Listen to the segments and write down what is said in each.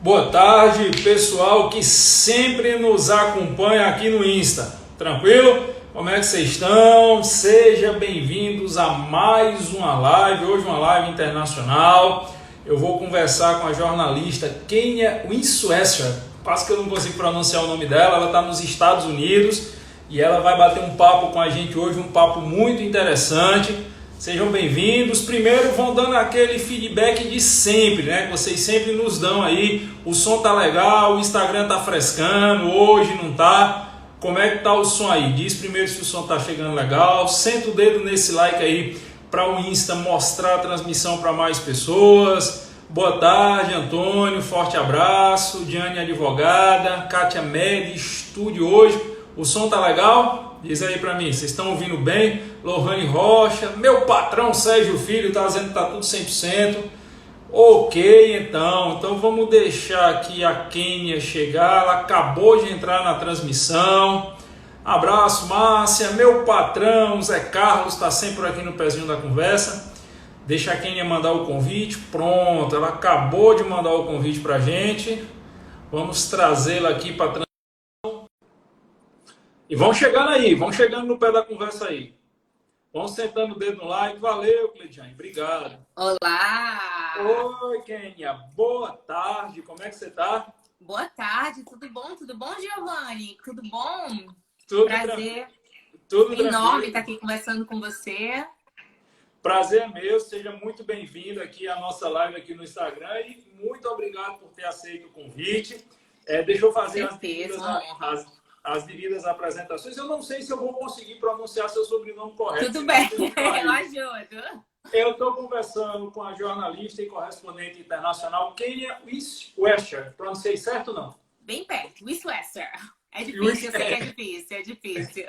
Boa tarde, pessoal que sempre nos acompanha aqui no Insta. Tranquilo? Como é que vocês estão? Sejam bem-vindos a mais uma live, hoje uma live internacional. Eu vou conversar com a jornalista Kenia Winchester. Quase que eu não consigo pronunciar o nome dela, ela está nos Estados Unidos e ela vai bater um papo com a gente hoje, um papo muito interessante. Sejam bem-vindos. Primeiro vão dando aquele feedback de sempre, né? Que vocês sempre nos dão aí. O som tá legal, o Instagram tá frescando, hoje não tá. Como é que tá o som aí? Diz primeiro se o som tá chegando legal. Senta o dedo nesse like aí para o Insta mostrar a transmissão para mais pessoas. Boa tarde, Antônio. Forte abraço. Diane Advogada. Kátia Med, estúdio hoje. O som tá legal? Diz aí para mim, vocês estão ouvindo bem? Lohane Rocha, meu patrão Sérgio Filho está dizendo que tá tudo 100%. Ok, então vamos deixar aqui a Kenia chegar, ela acabou de entrar na transmissão. Abraço, Márcia, meu patrão Zé Carlos está sempre por aqui no pezinho da conversa. Deixa a Kenia mandar o convite, pronto, ela acabou de mandar o convite para a gente. Vamos trazê-la aqui para e vão chegando aí, vão chegando no pé da conversa aí. Vão sentando o dedo no like. Valeu, Cleidiane. Obrigado. Olá! Oi, Kenia. Boa tarde. Como é que você tá? Boa tarde. Tudo bom? Tudo bom, Giovanni? Tudo bom? Tudo Prazer tudo enorme estar aqui conversando com você. Prazer é meu. Seja muito bem-vindo aqui à nossa live aqui no Instagram e muito obrigado por ter aceito o convite. Deixa eu fazer as devidas apresentações. Eu não sei se eu vou conseguir pronunciar seu sobrenome correto. Tudo bem, eu ajudo. Eu estou conversando com a jornalista e correspondente internacional Kenia Winchester. Pronunciei certo ou não? Bem perto, Winchester. É difícil, eu sei que é difícil.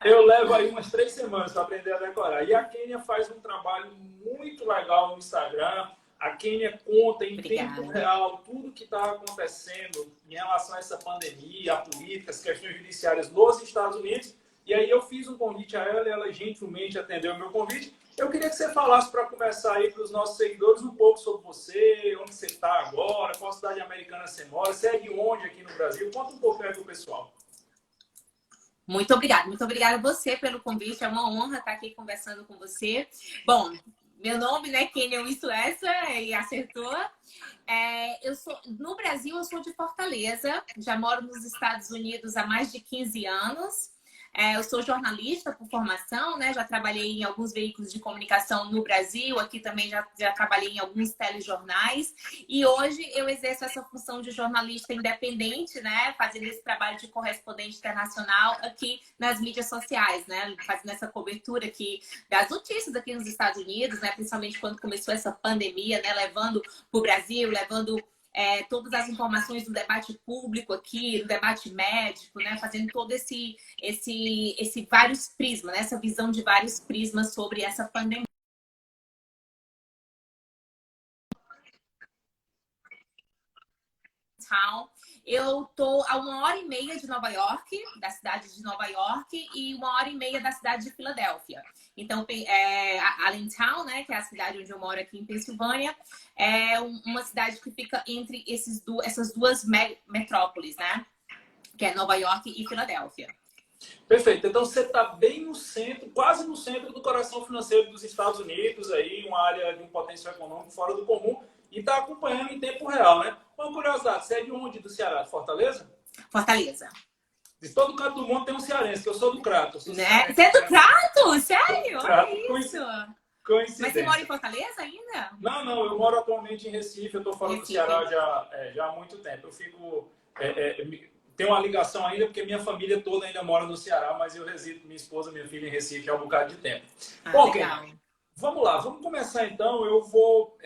Eu levo aí umas 3 semanas para aprender a decorar. E a Kenia faz um trabalho muito legal no Instagram. A Kenia conta em tempo real tudo que está acontecendo em relação a essa pandemia, a política, as questões judiciárias nos Estados Unidos. E aí eu fiz um convite a ela e ela gentilmente atendeu o meu convite. Eu queria que você falasse para começar aí para os nossos seguidores um pouco sobre você, onde você está agora, qual cidade americana você mora, você é de onde aqui no Brasil? Conta um pouco aí para o pessoal. Muito obrigada a você pelo convite, é uma honra estar aqui conversando com você. Bom, meu nome, né, Kenia Winchester, e acertou. No Brasil, eu sou de Fortaleza, já moro nos Estados Unidos há mais de 15 anos. Eu sou jornalista por formação, né? Já trabalhei em alguns veículos de comunicação no Brasil, aqui também já trabalhei em alguns telejornais. E hoje eu exerço essa função de jornalista independente, né? Fazendo esse trabalho de correspondente internacional aqui nas mídias sociais, né? Fazendo essa cobertura aqui das notícias aqui nos Estados Unidos, né? Principalmente quando começou essa pandemia, né? Levando para o Brasil, levando todas as informações do debate público aqui, do debate médico, né? Fazendo todo esse vários prismas, né? Essa visão de vários prismas sobre essa pandemia. Eu tô a 1h30 de Nova York, da cidade de Nova York, e 1h30 da cidade de Filadélfia. Então, Allentown, né, que é a cidade onde eu moro aqui em Pensilvânia, é uma cidade que fica entre essas duas metrópoles, né? Que é Nova York e Filadélfia. Perfeito. Então, você está bem no centro, quase no centro do coração financeiro dos Estados Unidos, aí, uma área de um potencial econômico fora do comum, e está acompanhando em tempo real, né? Uma curiosidade, você é de onde do Ceará? De Fortaleza? Fortaleza. De todo canto do mundo tem um cearense, que eu sou do Crato. Né? Você é do Crato? Sério? Crato, olha isso. Coincidência. Mas você mora em Fortaleza ainda? Não, eu moro atualmente em Recife, eu estou fora do Ceará já há muito tempo. Eu fico... tenho uma ligação ainda, porque minha família toda ainda mora no Ceará, mas eu resido com minha esposa, minha filha em Recife há um bocado de tempo. Bom, legal. Vamos lá, vamos começar então. Eu vou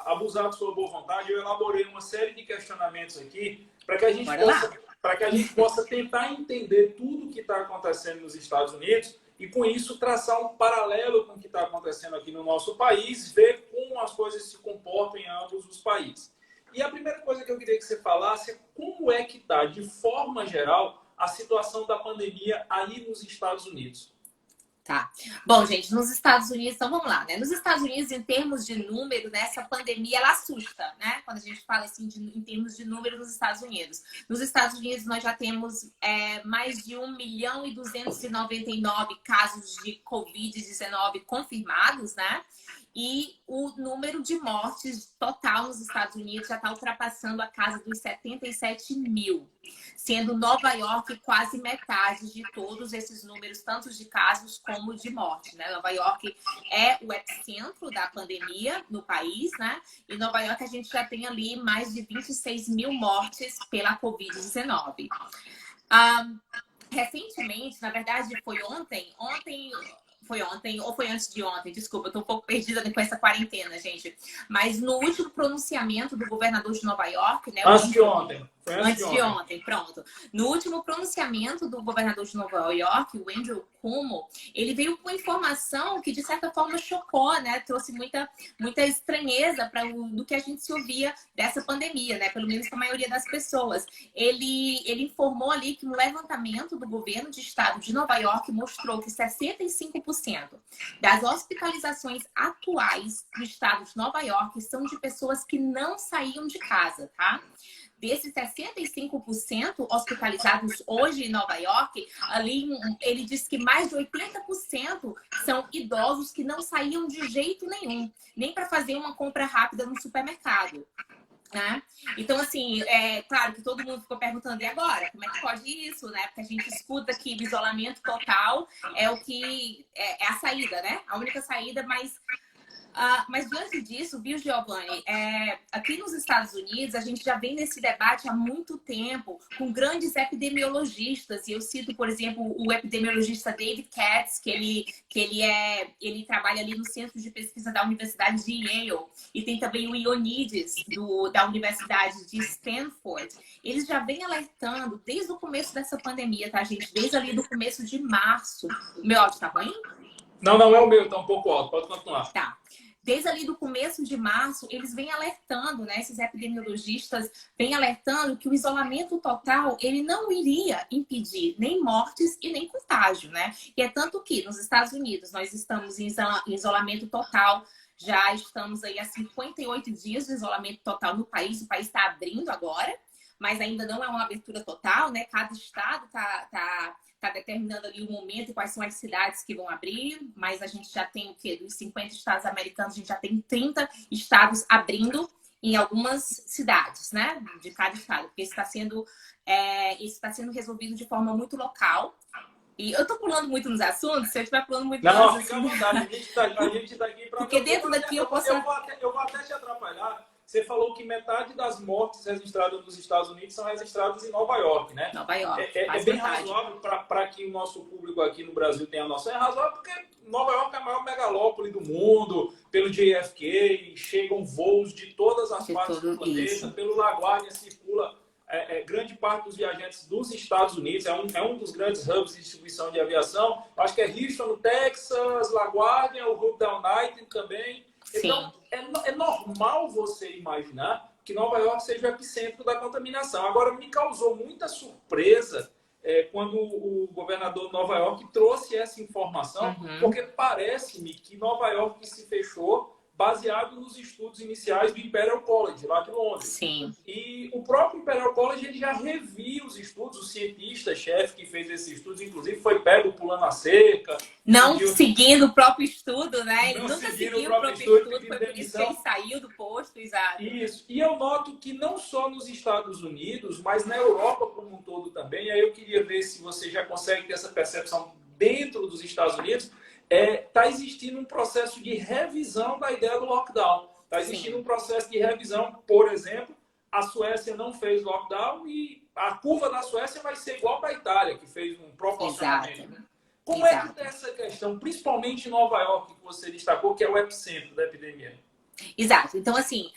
abusar da sua boa vontade. Eu elaborei uma série de questionamentos aqui para que a gente possa tentar entender tudo que está acontecendo nos Estados Unidos e, com isso, traçar um paralelo com o que está acontecendo aqui no nosso país, ver como as coisas se comportam em ambos os países. E a primeira coisa que eu queria que você falasse é como é que está, de forma geral, a situação da pandemia aí nos Estados Unidos. Tá. Bom, gente, nos Estados Unidos, então vamos lá, né? Nos Estados Unidos, em termos de número, né, essa pandemia, ela assusta, né? Quando a gente fala assim em termos de número nos Estados Unidos. Nos Estados Unidos, nós já temos mais de 1.299 casos de Covid-19 confirmados, né? E o número de mortes total nos Estados Unidos já está ultrapassando a casa dos 77 mil, sendo Nova York quase metade de todos esses números, tanto de casos como de morte, né? Nova York é o epicentro da pandemia no país, né? E Nova York a gente já tem ali mais de 26 mil mortes pela Covid-19. Recentemente, na verdade foi ontem ou foi antes de ontem, desculpa, eu tô um pouco perdida com essa quarentena, gente. Mas no último pronunciamento do governador de Nova York, né? Antes de ontem. Foi Antes de ontem, pronto. No último pronunciamento do governador de Nova York, o Andrew Cuomo, ele veio com informação que, de certa forma, chocou, né? Trouxe muita estranheza para do que a gente se ouvia dessa pandemia, né? Pelo menos para a maioria das pessoas. Ele informou ali que um levantamento do governo de estado de Nova York mostrou que 65% das hospitalizações atuais no estado de Nova York são de pessoas que não saíam de casa, tá? Desses 65% hospitalizados hoje em Nova York, ali ele disse que mais de 80% são idosos que não saíam de jeito nenhum, nem para fazer uma compra rápida no supermercado. Né? Então, assim, claro que todo mundo ficou perguntando, e agora? Como é que pode isso, né? Porque a gente escuta que o isolamento total é o que é a saída, né? A única saída, mas diante disso, viu, Giovanni, aqui nos Estados Unidos, a gente já vem nesse debate há muito tempo com grandes epidemiologistas. E eu cito, por exemplo, o epidemiologista David Katz, que ele trabalha ali no Centro de Pesquisa da Universidade de Yale. E tem também o Ioannidis, da Universidade de Stanford. Eles já vêm alertando desde o começo dessa pandemia, tá, gente? Desde ali do começo de março. O meu áudio tá ruim? Não, não é o meu, tá um pouco alto. Pode continuar. Tá. Desde ali do começo de março, eles vêm alertando, né? Esses epidemiologistas vêm alertando que o isolamento total, ele não iria impedir nem mortes e nem contágio, né? E é tanto que nos Estados Unidos nós estamos em isolamento total, já estamos aí há 58 dias de isolamento total no país. O país está abrindo agora, mas ainda não é uma abertura total, né? Cada estado tá determinando ali o momento e quais são as cidades que vão abrir, mas a gente já tem o quê? Dos 50 estados americanos, a gente já tem 30 estados abrindo em algumas cidades, né? De cada estado, porque isso está sendo resolvido de forma muito local. E eu tô pulando muito nos assuntos, se eu estiver pulando muito não, nos fica à vontade, a gente tá aqui para... Porque dentro daqui eu posso... Eu vou até te atrapalhar. Você falou que metade das mortes registradas nos Estados Unidos são registradas em Nova York, né? Nova York. É bem razoável para que o nosso público aqui no Brasil tenha noção. É razoável porque Nova York é a maior megalópole do mundo. Pelo JFK, chegam voos de todas as partes do planeta. Isso. Pelo LaGuardia circula grande parte dos viajantes dos Estados Unidos. É um dos grandes hubs de distribuição de aviação. Acho que é Houston, no Texas, LaGuardia, o hub da United também. Então, é normal você imaginar que Nova York seja o epicentro da contaminação. Agora, me causou muita surpresa quando o governador de Nova York trouxe essa informação, porque parece-me que Nova York se fechou baseado nos estudos iniciais do Imperial College, lá de Londres. Sim. E o próprio Imperial College ele já reviu os estudos, o cientista-chefe que fez esses estudos, inclusive, foi pego pulando a cerca. Não seguindo o próprio estudo, né? Ele não nunca seguiu seguiu o próprio estudo, foi por isso que ele saiu do posto, exato. Isso. E eu noto que não só nos Estados Unidos, mas na Europa como um todo também, e aí eu queria ver se você já consegue ter essa percepção dentro dos Estados Unidos, está existindo um processo de revisão da ideia do lockdown. Está existindo um processo de revisão, por exemplo, a Suécia não fez lockdown e a curva da Suécia vai ser igual para a Itália, que fez um proporcionamento. Exato. Como é que está essa questão, principalmente em Nova York, que você destacou, que é o epicentro da epidemia? Exato. Então, assim,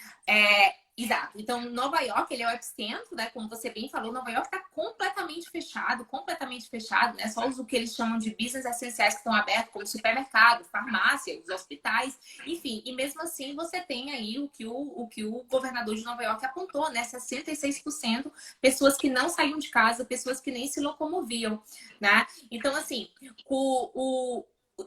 exato. Então, Nova York, ele é o epicentro, né? Como você bem falou, Nova York está completamente fechado, né? Só o que eles chamam de business essenciais que estão abertos, como supermercado, farmácia, os hospitais, enfim. E mesmo assim, você tem aí o que o governador de Nova York apontou, né? 66% pessoas que não saíam de casa, pessoas que nem se locomoviam, né? Então, assim,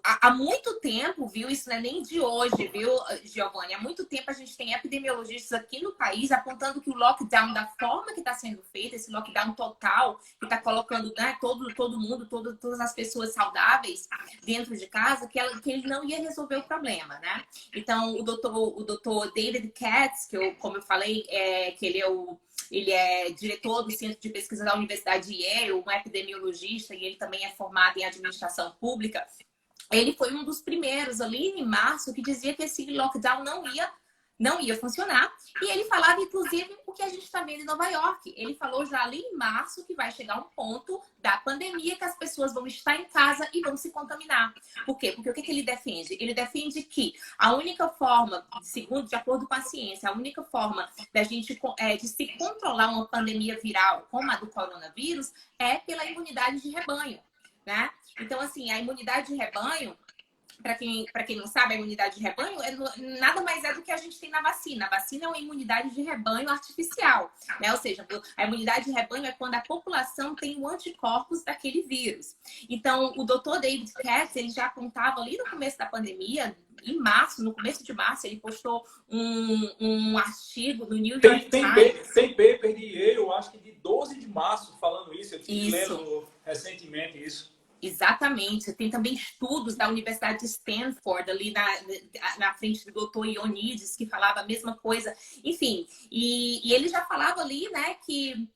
há muito tempo, viu? Isso não é nem de hoje, viu, Giovanni? Há muito tempo a gente tem epidemiologistas aqui no país apontando que o lockdown, da forma que está sendo feito, esse lockdown total, que está colocando, né, todo mundo, todas as pessoas saudáveis dentro de casa, que ele não ia resolver o problema, né? Então, o doutor David Katz, como eu falei, que ele é diretor do Centro de Pesquisa da Universidade de Yale, um epidemiologista, e ele também é formado em administração pública. Ele foi um dos primeiros ali em março que dizia que esse lockdown não ia funcionar. E ele falava, inclusive, o que a gente está vendo em Nova York. Ele falou já ali em março que vai chegar um ponto da pandemia que as pessoas vão estar em casa e vão se contaminar. Por quê? Porque o que ele defende? Ele defende que a única forma, de acordo com a ciência, a única forma da gente de se controlar uma pandemia viral como a do coronavírus é pela imunidade de rebanho, né? Então, assim, a imunidade de rebanho, para quem não sabe, a imunidade de rebanho nada mais é do que a gente tem na vacina. A vacina é uma imunidade de rebanho artificial, né? Ou seja, a imunidade de rebanho é quando a população tem o anticorpos daquele vírus. Então, o Dr. David Katz, ele já apontava ali no começo da pandemia, em março, no começo de março, ele postou um artigo no New York Times. Tem paper de Yale, eu acho que de 12 de março, falando isso. Eu estive lendo recentemente isso. Exatamente. Tem também estudos da Universidade de Stanford, ali na frente do Dr. Ioannidis, que falava a mesma coisa. Enfim, e ele já falava ali, né, que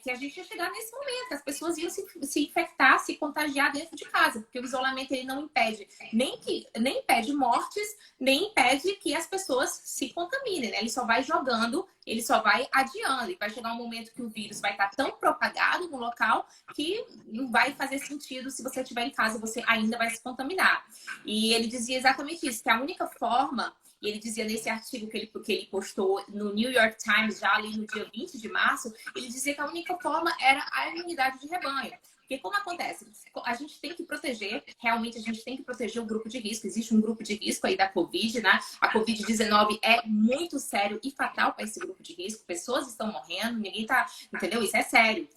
a gente ia chegar nesse momento, que as pessoas iam se infectar, se contagiar dentro de casa, porque o isolamento ele não impede nem impede mortes, nem impede que as pessoas se contaminem, né? Ele só vai jogando, ele só vai adiando, e vai chegar um momento que o vírus vai estar tão propagado no local que não vai fazer sentido, se você estiver em casa, você ainda vai se contaminar. E ele dizia exatamente isso, que a única forma. E ele dizia nesse artigo que ele postou no New York Times, já ali no dia 20 de março, ele dizia que a única forma era a imunidade de rebanho. Porque como acontece? A gente tem que proteger, realmente a gente tem que proteger o grupo de risco. Existe um grupo de risco aí da Covid, né? A Covid-19 é muito sério e fatal para esse grupo de risco. Pessoas estão morrendo, ninguém tá... Entendeu? Isso é sério.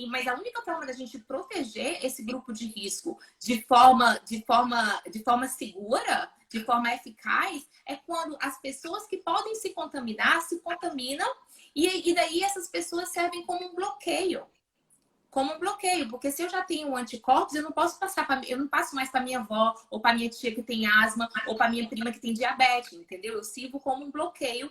Mas a única forma da gente proteger esse grupo de risco de forma segura, de forma eficaz, é quando as pessoas que podem se contaminar, se contaminam, e daí essas pessoas servem como um bloqueio. Como um bloqueio, porque se eu já tenho anticorpos, eu não posso eu não passo mais para minha avó, ou para minha tia que tem asma, ou para minha prima que tem diabetes, entendeu? Eu sirvo como um bloqueio.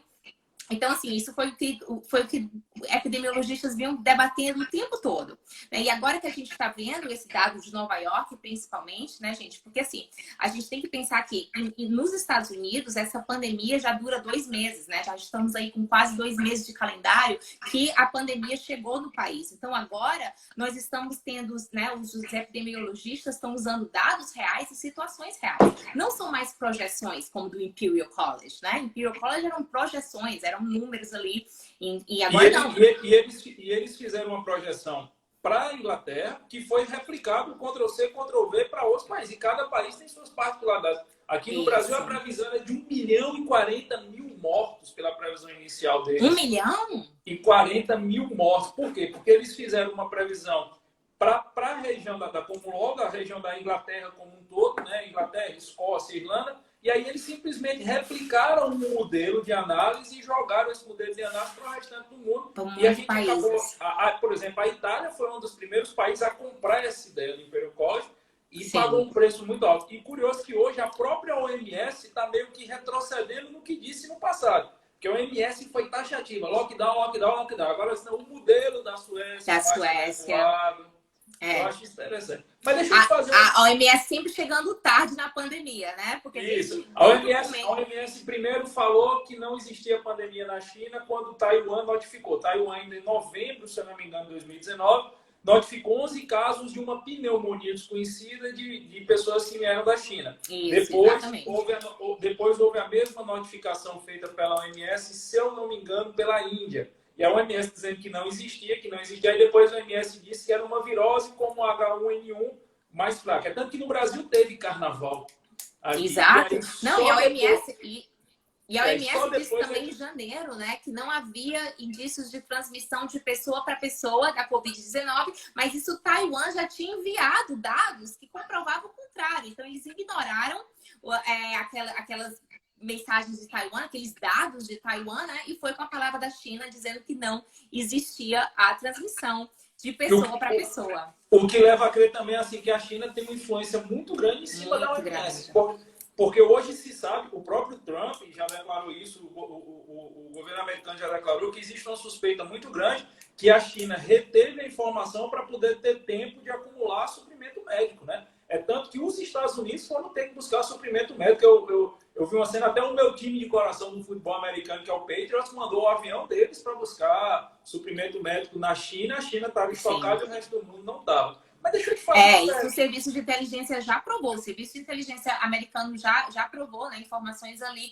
Então, assim, isso foi o que epidemiologistas vinham debatendo o tempo todo, né? E agora que a gente está vendo esse dado de Nova York, principalmente, né, gente? Porque, assim, a gente tem que pensar que nos Estados Unidos, essa pandemia já dura 2 meses, né? Já estamos aí com quase 2 meses de calendário que a pandemia chegou no país. Então, agora, nós estamos tendo, né, os epidemiologistas estão usando dados reais e situações reais. Não são mais projeções, como do Imperial College, né? Imperial College eram projeções, eram números ali, e agora não. E eles fizeram uma projeção para a Inglaterra, que foi replicado Ctrl+C, Ctrl+V para outros países. E cada país tem suas particularidades. Aqui no Brasil, a previsão é de 1.040.000 mortos pela previsão inicial deles. 1.040.000 mortos. Por quê? Porque eles fizeram uma previsão para a região como logo a região da Inglaterra como um todo, né? Inglaterra, Escócia, Irlanda. E aí eles simplesmente replicaram um modelo de análise e jogaram esse modelo de análise para o restante do mundo. E a gente acabou, por exemplo, a Itália foi um dos primeiros países a comprar essa ideia do Imperial College e pagou um preço muito alto. E curioso que hoje a própria OMS está meio que retrocedendo no que disse no passado. Porque a OMS foi taxativa, lockdown, lockdown, lockdown. Agora, o modelo da Suécia. Eu acho isso interessante. Mas deixa eu te fazer... A OMS sempre chegando tarde na pandemia, né? Porque isso. A OMS primeiro falou que não existia pandemia na China quando Taiwan notificou. Taiwan ainda em novembro, se eu não me engano, de 2019, notificou 11 casos de uma pneumonia desconhecida de pessoas que vieram da China. Isso, depois houve a mesma notificação feita pela OMS, se eu não me engano, pela Índia. E a OMS dizendo que não existia, aí depois a OMS disse que era uma virose como H1N1 mais fraca. É tanto que no Brasil teve carnaval. Exato. Não, e a OMS... E a Só OMS disse depois também em janeiro, né, que não havia indícios de transmissão de pessoa para pessoa da Covid-19, mas isso Taiwan já tinha enviado dados que comprovavam o contrário. Então, eles ignoraram aquelas mensagens de Taiwan, aqueles dados de Taiwan, né, e foi com a palavra da China dizendo que não existia a transmissão de pessoa para pessoa. O que leva a crer também assim, que a China tem uma influência muito grande em cima da OMS. Porque hoje se sabe, o próprio Trump já declarou isso, o governo americano já declarou que existe uma suspeita muito grande que a China reteve a informação para poder ter tempo de acumular suprimento médico, né? É tanto que os Estados Unidos foram ter que buscar suprimento médico. Eu vi uma cena, até o meu time de coração do futebol americano, que é o Patriots, mandou o avião deles para buscar suprimento médico na China. A China estava estocada e o resto do mundo não estava. Mas deixa eu te falar. Isso o serviço de inteligência já provou. O serviço de inteligência americano já provou, né, informações ali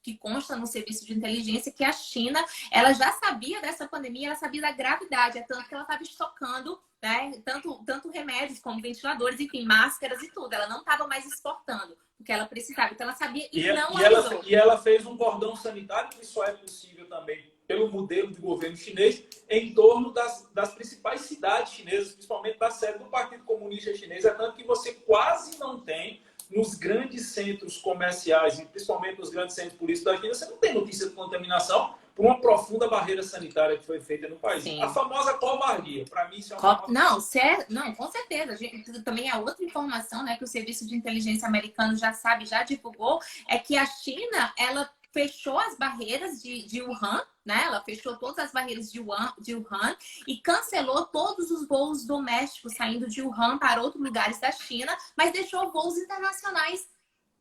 que consta no serviço de inteligência que a China, ela já sabia dessa pandemia, ela sabia da gravidade, é tanto que ela estava estocando, né, tanto remédios como ventiladores, enfim, máscaras e tudo. Ela não estava mais exportando, porque ela precisava. Então ela sabia e não avisou. Ela fez um cordão sanitário, que só é possível também pelo modelo de governo chinês, em torno das principais cidades chinesas, principalmente da sede do Partido Comunista Chinês. É tanto que você quase não tem, nos grandes centros comerciais, e principalmente nos grandes centros turísticos da China, você não tem notícia de contaminação por uma profunda barreira sanitária que foi feita no país. Sim. A famosa covardia, para mim, isso é uma Não, com certeza. Também a outra informação, né, que o Serviço de Inteligência americano já sabe, já divulgou, é que a China, ela fechou as barreiras de Wuhan, né? Ela fechou todas as barreiras de Wuhan e cancelou todos os voos domésticos saindo de Wuhan para outros lugares da China, mas deixou voos internacionais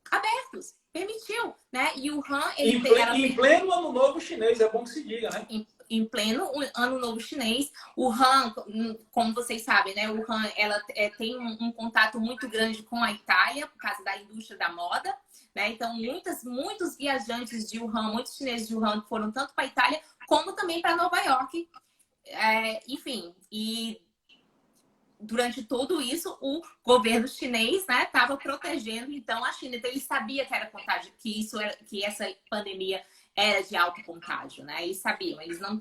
abertos, permitiu, né? E Wuhan... Em pleno ano novo chinês, é bom que se diga, né? Em pleno ano novo chinês, Wuhan, como vocês sabem, né? Wuhan, ela tem um contato muito grande com a Itália, por causa da indústria da moda, né? Então, muitos viajantes de Wuhan, muitos chineses de Wuhan foram tanto para a Itália, como também para Nova York. Enfim, e durante tudo isso, o governo chinês, né, estava protegendo, então, a China. Então, ele sabia que era contágio, que essa pandemia era de alto contágio, né? Eles sabiam, eles não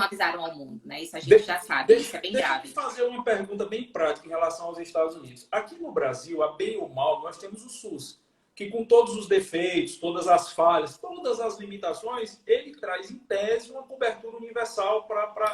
avisaram ao mundo, né? Isso a gente já sabe, isso é bem grave. Deixa eu fazer uma pergunta bem prática em relação aos Estados Unidos. Aqui no Brasil, a bem ou mal, nós temos o SUS, que com todos os defeitos, todas as falhas, todas as limitações, ele traz, em tese, uma cobertura universal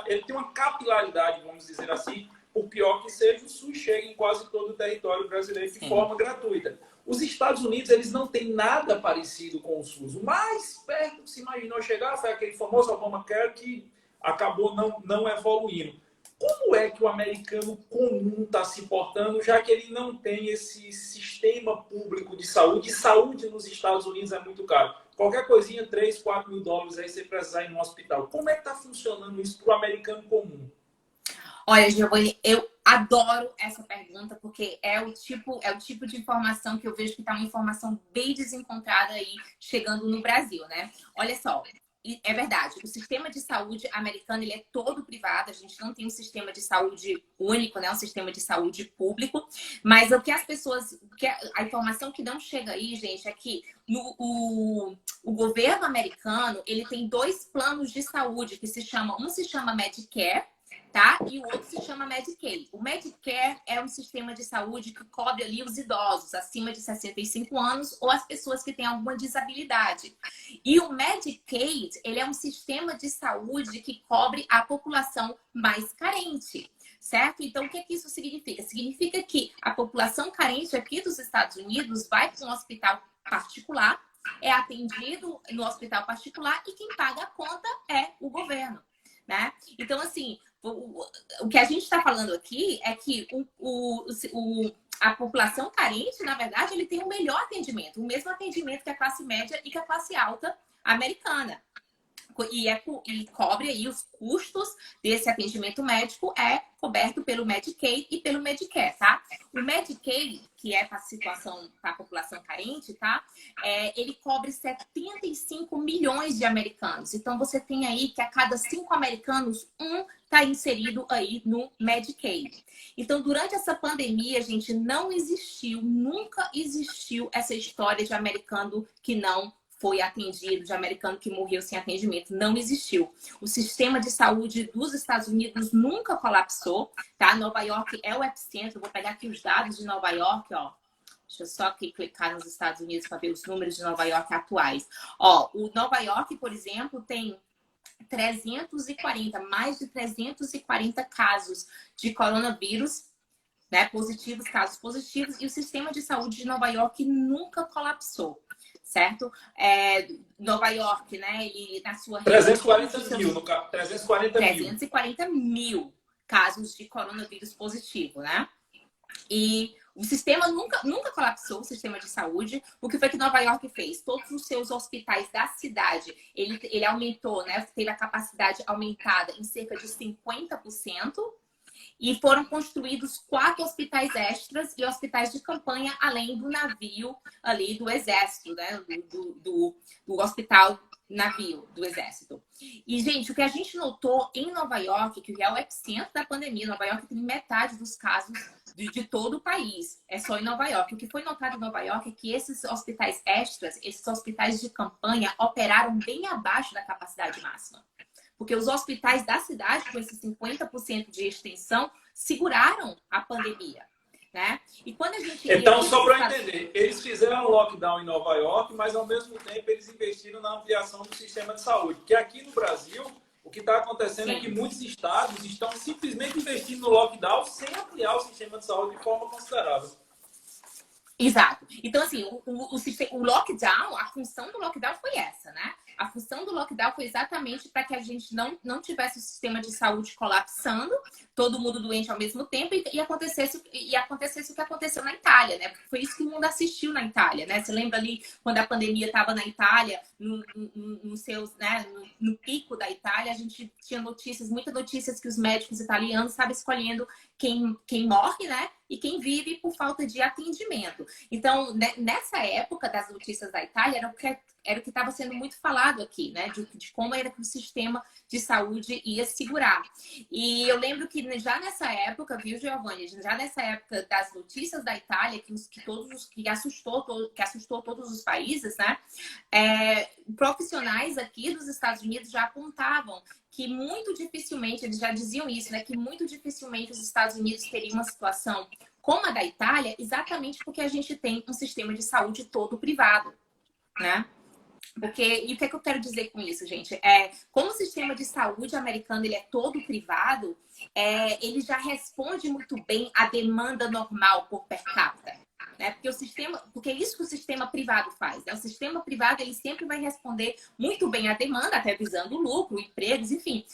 ele tem uma capilaridade, vamos dizer assim, por pior que seja, o SUS chega em quase todo o território brasileiro de forma gratuita. Os Estados Unidos, eles não têm nada parecido com o SUS. O mais perto que se imaginou chegar foi aquele famoso Obamacare que acabou não evoluindo. Como é que o americano comum está se portando, já que ele não tem esse sistema público de saúde? E saúde nos Estados Unidos é muito caro. Qualquer coisinha, 3, 4 mil dólares, aí você precisa ir no hospital. Como é que está funcionando isso para o americano comum? Olha, Giovanni, eu adoro essa pergunta, porque é o tipo de informação que eu vejo que está uma informação bem desencontrada aí, chegando no Brasil, né? Olha só, é verdade, o sistema de saúde americano, ele é todo privado, a gente não tem um sistema de saúde único, né? Um sistema de saúde público, mas o que as pessoas... A informação que não chega aí, gente, é que o governo americano, ele tem 2 planos de saúde, que um se chama Medicare, tá? E o outro se chama Medicaid. O Medicare é um sistema de saúde que cobre ali os idosos acima de 65 anos ou as pessoas que têm alguma disabilidade. E o Medicaid, ele é um sistema de saúde que cobre a população mais carente, certo? Então, o que isso significa? Significa que a população carente aqui dos Estados Unidos vai para um hospital particular, é atendido no hospital particular e quem paga a conta é o governo, né? Então, assim, o que a gente está falando aqui é que a população carente, na verdade, ele tem o melhor atendimento, o mesmo atendimento que a classe média e que a classe alta americana. E cobre aí os custos desse atendimento médico, é coberto pelo Medicaid e pelo Medicare, tá? O Medicaid, que é para a população carente, tá? Ele cobre 75 milhões de americanos. Então, você tem aí que a cada 5 americanos, um está inserido aí no Medicaid. Então, durante essa pandemia, gente, nunca existiu essa história de americano que não foi atendido, de americano que morreu sem atendimento. Não existiu. O sistema de saúde dos Estados Unidos nunca colapsou, tá? Nova York é o epicentro. Vou pegar aqui os dados de Nova York, ó. Deixa eu só aqui clicar nos Estados Unidos para ver os números de Nova York atuais. Ó, o Nova York, por exemplo, tem 340, mais de 340 casos de coronavírus, né, positivos, casos positivos, e o sistema de saúde de Nova York nunca colapsou, certo? Nova York, né, ele na sua 340 mil, no caso, 340 mil. 340 mil casos de coronavírus positivo, né? E o sistema nunca colapsou, o sistema de saúde. O que foi que Nova York fez? Todos os seus hospitais da cidade, ele aumentou, né? Teve a capacidade aumentada em cerca de 50%. E foram construídos 4 hospitais extras e hospitais de campanha, além do navio ali do Exército, né? Do hospital navio do Exército. E, gente, o que a gente notou em Nova York, que é o epicentro da pandemia, Nova York tem metade dos casos de todo o país. É só em Nova York. O que foi notado em Nova York é que esses hospitais extras, esses hospitais de campanha, operaram bem abaixo da capacidade máxima. Porque os hospitais da cidade, com esses 50% de extensão, seguraram a pandemia, né? E quando a gente... Então, só para eu entender, eles fizeram lockdown em Nova York, mas ao mesmo tempo eles investiram na ampliação do sistema de saúde. Porque aqui no Brasil, o que está acontecendo é que muitos estados estão simplesmente investindo no lockdown sem ampliar o sistema de saúde de forma considerável. Exato. Então, assim, o lockdown, a função do lockdown foi essa, né? A função do lockdown foi exatamente para que a gente não tivesse o sistema de saúde colapsando, todo mundo doente ao mesmo tempo e acontecesse o que aconteceu na Itália, né? Porque foi isso que o mundo assistiu na Itália, né? Você lembra ali quando a pandemia estava na Itália, no pico da Itália, a gente tinha muitas notícias que os médicos italianos estavam escolhendo quem morre, né? E quem vive por falta de atendimento. Então, nessa época das notícias da Itália, era o que estava sendo muito falado aqui, né? De como era que o sistema de saúde ia segurar. E eu lembro que já nessa época, viu, Giovanni? Já nessa época das notícias da Itália, que assustou todos os países, né? Profissionais aqui dos Estados Unidos já apontavam que muito dificilmente, eles já diziam isso, né? Que muito dificilmente os Estados Unidos teriam uma situação como a da Itália, exatamente porque a gente tem um sistema de saúde todo privado, né? E o que é que eu quero dizer com isso, gente? Como o sistema de saúde americano ele é todo privado, ele já responde muito bem à demanda normal por per capita. Né? Porque é isso que o sistema privado faz. Né? O sistema privado ele sempre vai responder muito bem à demanda, até visando lucro, empregos, enfim.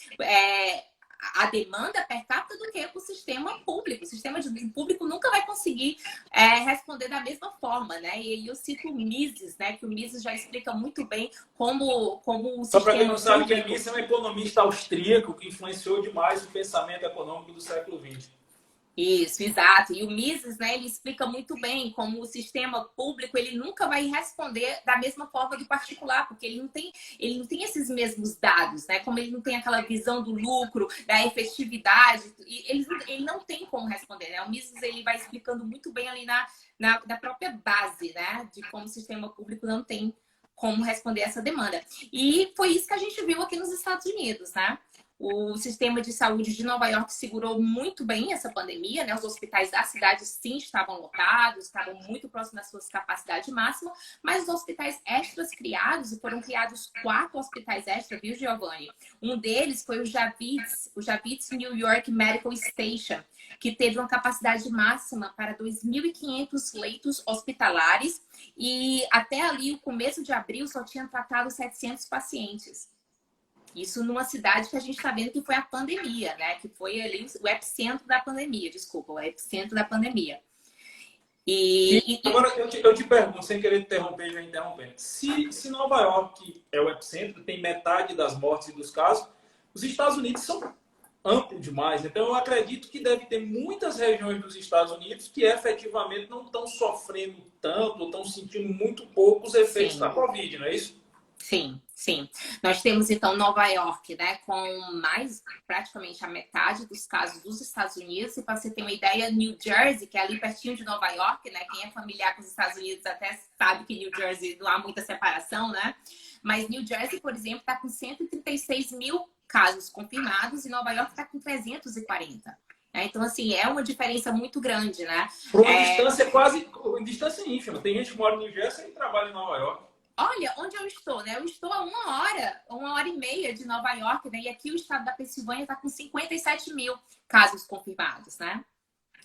A demanda per capita do que o sistema público. O sistema público nunca vai conseguir responder da mesma forma, né? E aí eu cito o Mises, né? Que o Mises já explica muito bem como o sistema... Só para quem não sabe, que Mises é um economista austríaco que influenciou demais o pensamento econômico do século XX. Isso, exato. E o Mises, né, ele explica muito bem como o sistema público ele nunca vai responder da mesma forma do particular, porque ele não tem esses mesmos dados, né? Como ele não tem aquela visão do lucro, da efetividade, ele não tem como responder, né? O Mises ele vai explicando muito bem ali da própria base, né? De como o sistema público não tem como responder essa demanda. E foi isso que a gente viu aqui nos Estados Unidos, né? O sistema de saúde de Nova York segurou muito bem essa pandemia, né? Os hospitais da cidade, sim, estavam lotados, estavam muito próximos das suas capacidades máximas, mas os hospitais extras criados, e foram criados 4 hospitais extras, viu, Giovanni? Um deles foi o Javits New York Medical Station, que teve uma capacidade máxima para 2.500 leitos hospitalares e até ali, o começo de abril, só tinha tratado 700 pacientes. Isso numa cidade que a gente está vendo que foi a pandemia, né? Que foi ali o epicentro da pandemia, desculpa, o epicentro da pandemia. Agora, eu te pergunto, sem querer interromper, já interrompendo. Se Nova York é o epicentro, tem metade das mortes e dos casos, os Estados Unidos são amplos demais. Então, eu acredito que deve ter muitas regiões dos Estados Unidos que efetivamente não estão sofrendo tanto, ou estão sentindo muito pouco os efeitos da Covid, não é isso? Sim, sim. Nós temos então Nova York, né, com mais praticamente a metade dos casos dos Estados Unidos. E para você ter uma ideia, New Jersey, que é ali pertinho de Nova York, né, quem é familiar com os Estados Unidos até sabe que New Jersey não há muita separação, né? Mas New Jersey, por exemplo, está com 136 mil casos confirmados e Nova York está com 340. Então, assim, é uma diferença muito grande, né? Por uma distância quase, uma distância ínfima. Tem gente que mora no New Jersey e trabalha em Nova York. Olha, onde eu estou, né? Eu estou a 1 hora e meia de Nova York, né? E aqui o estado da Pensilvânia está com 57 mil casos confirmados, né?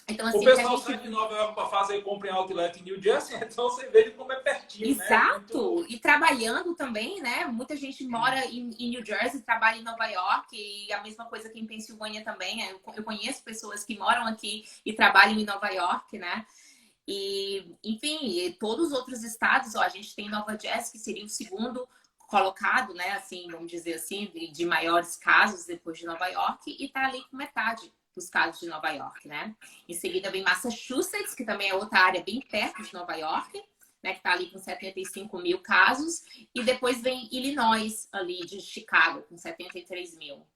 Então, assim, o pessoal sai de Nova York para fazer compra em outlet em New Jersey, então você vê como é pertinho, exato, né? Exato! E trabalhando também, né? Muita gente mora em New Jersey, trabalha em Nova York, e a mesma coisa aqui em Pensilvânia também. Eu conheço pessoas que moram aqui e trabalham em Nova York, né? E, enfim, todos os outros estados, ó, a gente tem Nova Jersey, que seria o segundo colocado, né? Assim, vamos dizer assim, de maiores casos depois de Nova York, e tá ali com metade dos casos de Nova York, né? Em seguida vem Massachusetts, que também é outra área bem perto de Nova York, né? Que tá ali com 75 mil casos, e depois vem Illinois, ali de Chicago, com 73 mil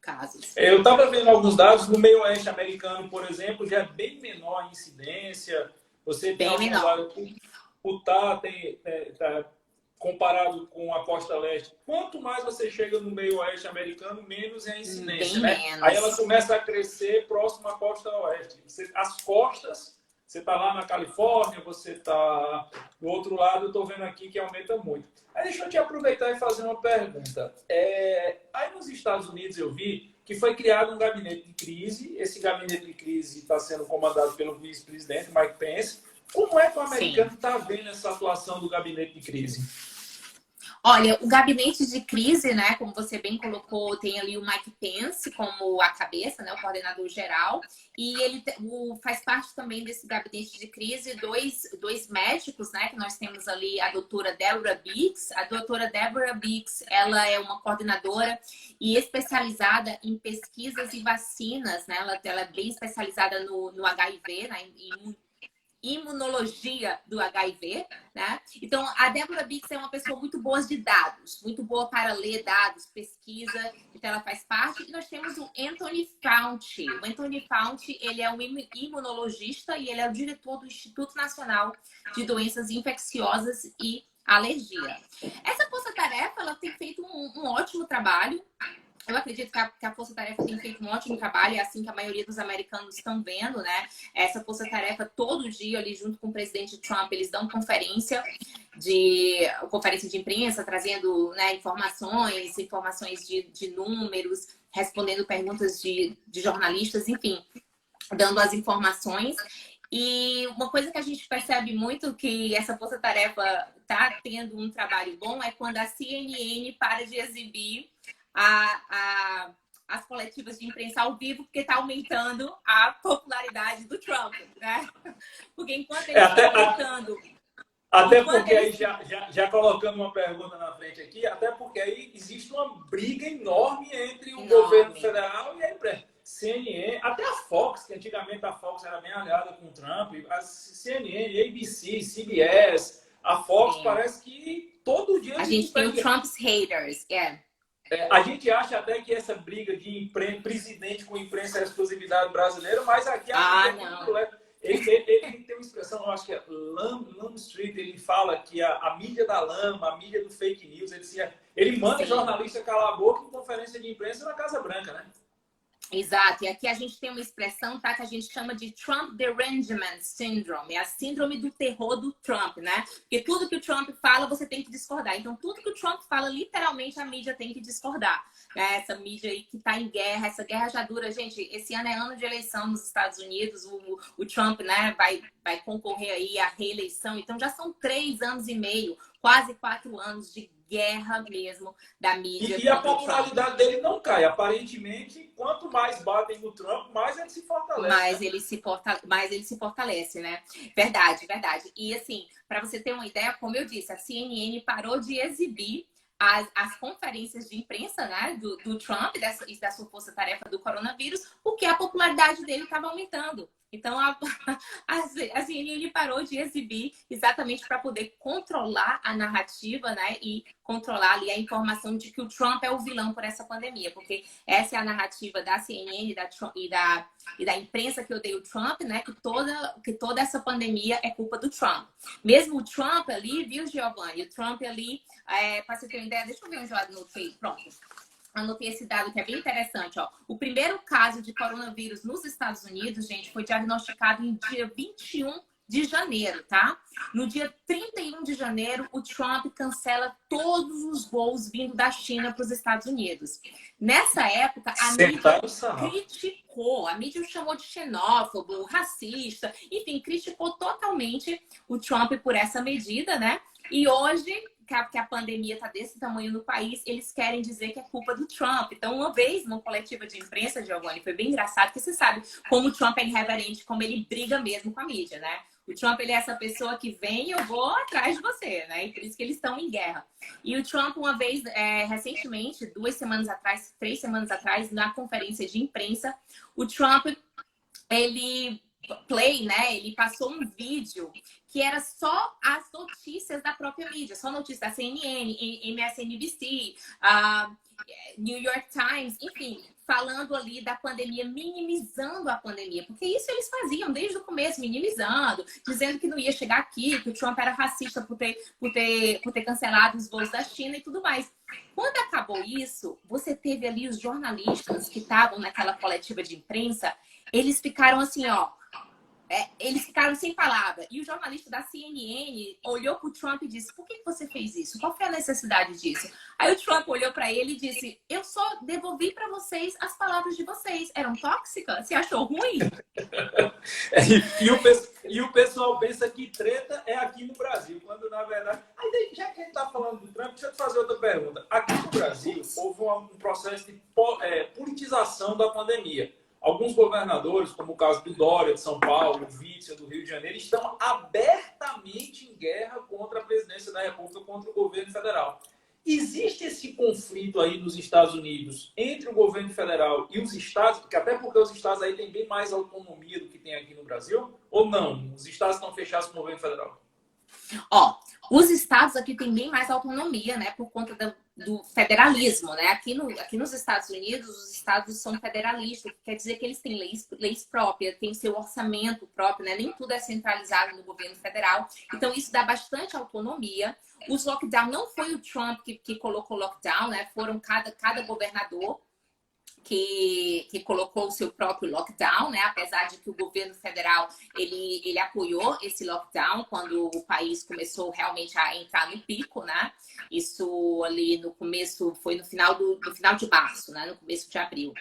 casos. Eu estava vendo alguns dados, no meio oeste americano, por exemplo, já é bem menor a incidência. Você tem bem menor. Dados, o Utah tá comparado com a costa leste. Quanto mais você chega no meio oeste americano, menos é a incidência, bem né? menos. Aí ela começa a crescer próximo à costa oeste. As costas, você está lá na Califórnia, você está do outro lado, eu estou vendo aqui que aumenta muito. Aí deixa eu te aproveitar e fazer uma pergunta. Aí nos Estados Unidos eu vi que foi criado um gabinete de crise. Esse gabinete de crise está sendo comandado pelo vice-presidente Mike Pence. Como é que o americano está vendo essa atuação do gabinete de crise? Olha, o gabinete de crise, né, como você bem colocou, tem ali o Mike Pence como a cabeça, né, o coordenador geral, e ele faz parte também desse gabinete de crise dois médicos, né, que nós temos ali a doutora Deborah Birx. A doutora Deborah Birx, ela é uma coordenadora e especializada em pesquisas e vacinas, né, ela é bem especializada no HIV, né, em imunologia do HIV, né? Então, a Deborah Birx é uma pessoa muito boa de dados, muito boa para ler dados, pesquisa, então ela faz parte. E nós temos o Anthony Fauci. O Anthony Fauci, ele é um imunologista e ele é o diretor do Instituto Nacional de Doenças Infecciosas e Alergia. Essa força-tarefa, ela tem feito um ótimo trabalho. Eu acredito que a Força Tarefa tem feito um ótimo trabalho, é assim que a maioria dos americanos estão vendo, né? Essa Força Tarefa, todo dia, ali junto com o presidente Trump, eles dão conferência de imprensa, trazendo, né, informações de números, respondendo perguntas de jornalistas, enfim, dando as informações. E uma coisa que a gente percebe muito que essa Força Tarefa está tendo um trabalho bom é quando a CNN para de exibir as coletivas de imprensa ao vivo, porque está aumentando a popularidade do Trump, né? Porque enquanto ele está aumentando... Até porque aí, já colocando uma pergunta na frente aqui, até porque aí existe uma briga enorme entre o governo federal e a imprensa. CNN, até a Fox, que antigamente a Fox era bem aliada com o Trump, a CNN, ABC, CBS, a Fox, parece que todo dia... A gente tem o Trump's haters, a gente acha até que essa briga de presidente com imprensa é exclusividade brasileira, mas aqui não. Ele tem uma expressão, eu acho que é Lam Street, ele fala que a mídia da lama, a mídia do fake news, ele manda jornalista calar a boca em conferência de imprensa na Casa Branca, né? Exato, e aqui a gente tem uma expressão, tá, que a gente chama de Trump Derangement Syndrome, é a síndrome do terror do Trump, né? Porque tudo que o Trump fala, você tem que discordar. Então, tudo que o Trump fala, literalmente, a mídia tem que discordar. Né? Essa mídia aí que tá em guerra, essa guerra já dura, gente, esse ano é ano de eleição nos Estados Unidos, o Trump, né, vai concorrer aí à reeleição, então já são 3 anos e meio, quase 4 anos de guerra mesmo da mídia. E a popularidade dele não cai. Aparentemente, quanto mais batem no Trump, mais ele se fortalece. Mais ele se fortalece, né? Verdade, verdade. E assim, para você ter uma ideia, como eu disse, a CNN parou de exibir as conferências de imprensa, né, do Trump, da sua força-tarefa do coronavírus, porque a popularidade dele estava aumentando. Então, a CNN parou de exibir exatamente para poder controlar a narrativa, né? E controlar ali a informação de que o Trump é o vilão por essa pandemia. Porque essa é a narrativa da CNN e da imprensa que odeia o Trump, né? Que toda essa pandemia é culpa do Trump. Mesmo o Trump ali, viu, Giovanni? O Trump ali, para você ter uma ideia, deixa eu ver onde eu anotei. Pronto. Anotei esse dado que é bem interessante, ó. O primeiro caso de coronavírus nos Estados Unidos, gente, foi diagnosticado em dia 21 de janeiro, tá? No dia 31 de janeiro, o Trump cancela todos os voos vindo da China para os Estados Unidos. Nessa época, a mídia criticou, a mídia o chamou de xenófobo, racista, enfim, criticou totalmente o Trump por essa medida, né? E hoje, que a pandemia está desse tamanho no país, eles querem dizer que é culpa do Trump. Então, uma vez, numa coletiva de imprensa, Giovanni, foi bem engraçado, porque você sabe como o Trump é irreverente, como ele briga mesmo com a mídia, né? O Trump, ele é essa pessoa que vem e eu vou atrás de você, né? E por isso que eles estão em guerra. E o Trump, uma vez, recentemente, 2 semanas atrás, 3 semanas atrás, na conferência de imprensa, o Trump, ele passou um vídeo que era só as notícias da própria mídia, só notícias da CNN, MSNBC, New York Times, enfim, falando ali da pandemia, minimizando a pandemia, porque isso eles faziam desde o começo, minimizando, dizendo que não ia chegar aqui, que o Trump era racista por ter cancelado os voos da China e tudo mais. Quando acabou isso, você teve ali os jornalistas que estavam naquela coletiva de imprensa, eles ficaram assim, ó, eles ficaram sem palavra. E o jornalista da CNN olhou para o Trump e disse: por que você fez isso? Qual foi a necessidade disso? Aí o Trump olhou para ele e disse: eu só devolvi para vocês as palavras de vocês. Eram tóxicas? Você achou ruim? E o pessoal pensa que treta é aqui no Brasil, quando na verdade... Aí, já que a gente está falando do Trump, deixa eu te fazer outra pergunta. Aqui no Brasil, houve um processo de politização da pandemia. Alguns governadores, como o caso do Dória, de São Paulo, o Witzel, do Rio de Janeiro, estão abertamente em guerra contra a presidência da República, contra o governo federal. Existe esse conflito aí nos Estados Unidos entre o governo federal e os estados, porque até porque os estados aí têm bem mais autonomia do que tem aqui no Brasil, ou não? Os estados estão fechados com o governo federal? Ó, os estados aqui têm bem mais autonomia, né, por conta do federalismo, né? Aqui nos Estados Unidos, os estados são federalistas, quer dizer que eles têm leis próprias, têm seu orçamento próprio, né? Nem tudo é centralizado no governo federal. Então, isso dá bastante autonomia. Os lockdown não foi o Trump que colocou lockdown, né? Foram cada governador que colocou o seu próprio lockdown, né? Apesar de que o governo federal ele apoiou esse lockdown quando o país começou realmente a entrar no pico, né? Isso ali no começo, foi no final de março, né? No começo de abril.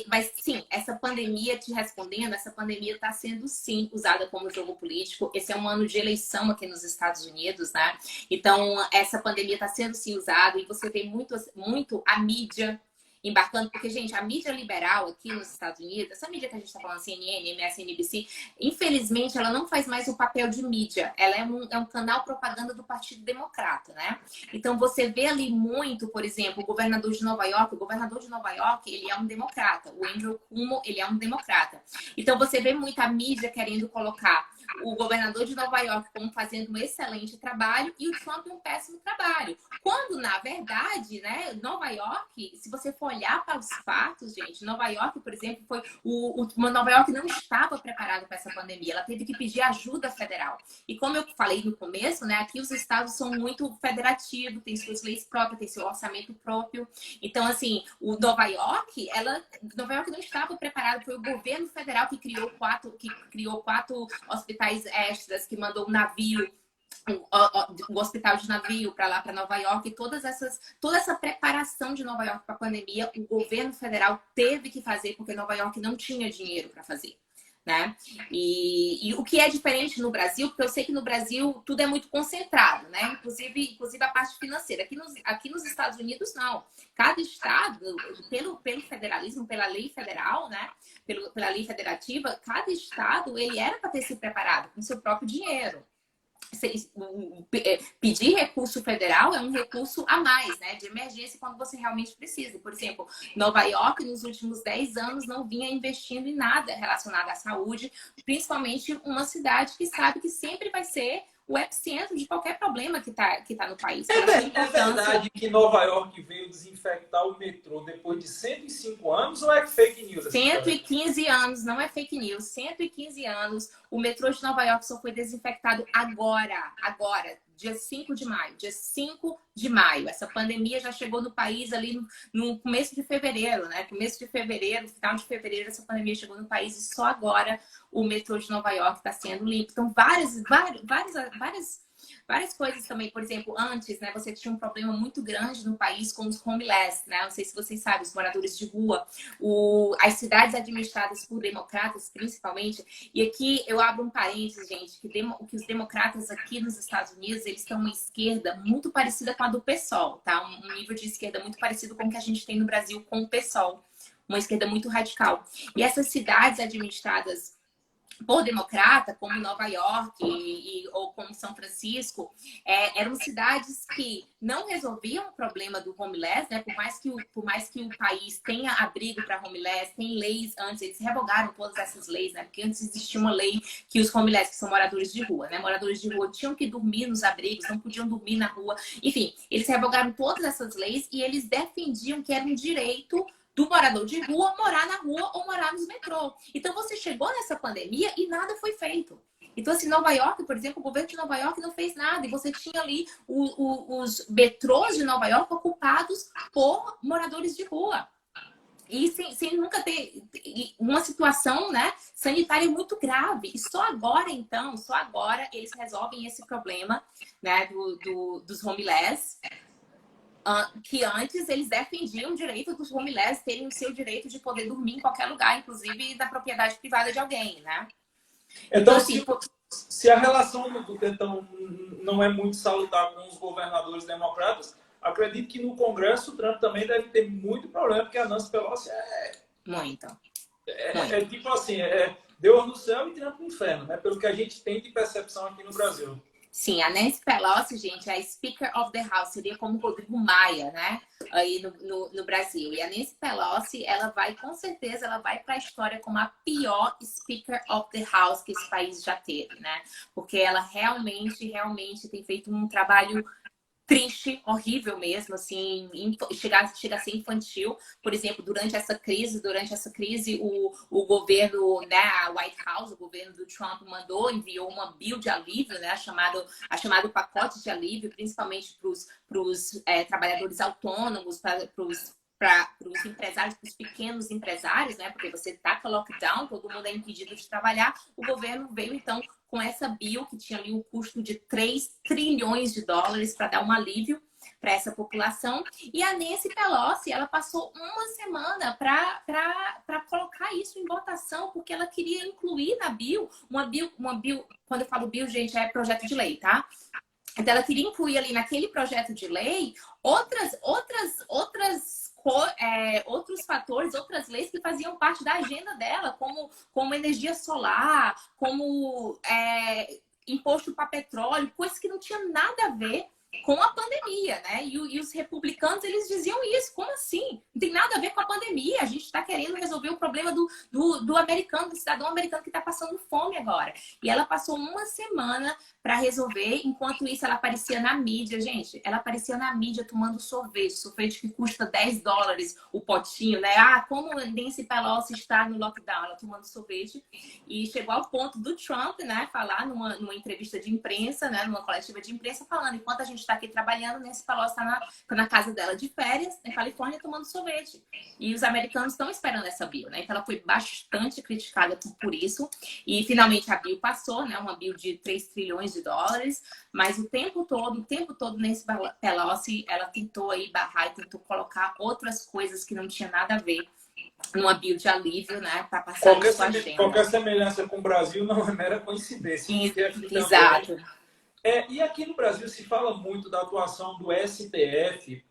Mas sim, essa pandemia, te respondendo, essa pandemia está sendo sim usada como jogo político. Esse é um ano de eleição aqui nos Estados Unidos, né? Então, essa pandemia está sendo sim usada e você vê muito a mídia embarcando, porque, gente, a mídia liberal aqui nos Estados Unidos, essa mídia que a gente está falando, CNN, MSNBC, infelizmente, ela não faz mais o papel de mídia. Ela é um canal propaganda do Partido Democrata, né? Então, você vê ali muito, por exemplo, o governador de Nova York, ele é um democrata. O Andrew Cuomo, ele é um democrata. Então, você vê muita mídia querendo colocar o governador de Nova York como fazendo um excelente trabalho e o Trump um péssimo trabalho. Quando, na verdade, né, Nova York, se você for olhar para os fatos, gente, Nova York, por exemplo, Nova York não estava preparado para essa pandemia. Ela teve que pedir ajuda federal. E como eu falei no começo, né, aqui os estados são muito federativos, tem suas leis próprias, tem seu orçamento próprio. Então, assim, Nova York não estava preparado. Foi o governo federal que criou quatro hospitais extras, que mandou um navio, um hospital de navio para lá, para Nova York, e toda essa preparação de Nova York para a pandemia, o governo federal teve que fazer, porque Nova York não tinha dinheiro para fazer, né? E o que é diferente no Brasil, porque eu sei que no Brasil tudo é muito concentrado, né? Inclusive a parte financeira. Aqui nos Estados Unidos, não. Cada estado, pelo federalismo, pela lei federal, né? Pela lei federativa, cada estado, ele era para ter se preparado com seu próprio dinheiro. pedir recurso federal é um recurso a mais, né, de emergência quando você realmente precisa. Por exemplo, Nova York, nos últimos 10 anos, não vinha investindo em nada relacionado à saúde, principalmente uma cidade que sabe que sempre vai ser o epicentro de qualquer problema que tá no país. É verdade que Nova York veio desinfectar o metrô depois de 105 anos ou é fake news? 115 anos, não é fake news, 115 anos. O metrô de Nova York só foi desinfectado agora, dia 5 de maio. Dia 5 de maio. Essa pandemia já chegou no país ali no começo de fevereiro, né? Começo de fevereiro, final de fevereiro, essa pandemia chegou no país e só agora o metrô de Nova York está sendo limpo. Então, várias coisas também. Por exemplo, antes, né, você tinha um problema muito grande no país com os homeless, né? Não sei se vocês sabem, os moradores de rua. As cidades administradas por democratas, principalmente. E aqui eu abro um parênteses, gente, que os democratas aqui nos Estados Unidos, eles têm uma esquerda muito parecida com a do PSOL, tá? Um nível de esquerda muito parecido com o que a gente tem no Brasil com o PSOL. Uma esquerda muito radical. E essas cidades administradas por democrata, como Nova York ou como São Francisco, eram cidades que não resolviam o problema do homeless, né? Por mais que o país tenha abrigo para homeless, tem leis antes, eles revogaram todas essas leis, né? Porque antes existia uma lei que os homeless, que são moradores de rua, né? Moradores de rua tinham que dormir nos abrigos, não podiam dormir na rua. Enfim, eles revogaram todas essas leis e eles defendiam que era um direito do morador de rua morar na rua ou morar nos metrô. Então, você chegou nessa pandemia e nada foi feito. Então, assim, Nova York, por exemplo, o governo de Nova York não fez nada. E você tinha ali os metrôs de Nova York ocupados por moradores de rua. E sem nunca ter uma situação, né, sanitária muito grave. E só agora, então, eles resolvem esse problema, né, dos homeless. Que antes eles defendiam o direito dos homeless terem o seu direito de poder dormir em qualquer lugar, inclusive da propriedade privada de alguém, né? Então assim, se a relação do Tetão não é muito salutar com os governadores democratas, acredito que no Congresso o Trump também deve ter muito problema, porque a Nancy Pelosi Muito. Tipo assim, Deus no céu e Trump no inferno, né? Pelo que a gente tem de percepção aqui no Brasil. Sim, a Nancy Pelosi, gente, é a Speaker of the House, seria como Rodrigo Maia, né? Aí no Brasil. E a Nancy Pelosi, com certeza, ela vai para a história como a pior Speaker of the House que esse país já teve, né? Porque ela realmente tem feito um trabalho triste, horrível mesmo, assim, chega a ser infantil. Por exemplo, durante essa crise, o governo, né, a White House, o governo do Trump enviou uma bill de alívio, né, chamado pacote de alívio, principalmente para os trabalhadores autônomos, para os empresários, para os pequenos empresários, né? Porque você taca lockdown, todo mundo é impedido de trabalhar. O governo veio, então, com essa bill, que tinha ali um custo de 3 trilhões de dólares para dar um alívio para essa população. E a Nancy Pelosi, ela passou uma semana para colocar isso em votação, porque ela queria incluir na bill, uma bill, quando eu falo bill, gente, é projeto de lei, tá? Então, ela queria incluir ali naquele projeto de lei outros fatores, outras leis que faziam parte da agenda dela, como energia solar, como imposto para petróleo, coisas que não tinham nada a ver com a pandemia, né? E os republicanos, eles diziam isso. Como assim? Não tem nada a ver com a pandemia. A gente está querendo resolver o problema do americano, do cidadão americano que está passando fome agora. E ela passou uma semana para resolver. Enquanto isso, ela aparecia na mídia. Gente, ela aparecia na mídia tomando sorvete que custa 10 dólares o potinho, né? Como Nancy Pelosi está no lockdown, ela tomando sorvete. E chegou ao ponto do Trump, né, falar numa entrevista de imprensa, né, numa coletiva de imprensa, falando: enquanto a gente está aqui trabalhando, Nancy Pelosi está na casa dela de férias, na Califórnia, tomando sorvete. E os americanos estão esperando essa bill, né? Então ela foi bastante criticada por isso. E finalmente a bill passou, né? Uma bill de 3 trilhões de dólares. Mas o tempo todo, Nancy Pelosi, ela tentou aí barrar e tentou colocar outras coisas que não tinha nada a ver numa bill de alívio, né? Para passar na sua agenda. Qualquer semelhança com o Brasil não é mera coincidência. Exato. E aqui no Brasil se fala muito da atuação do STF.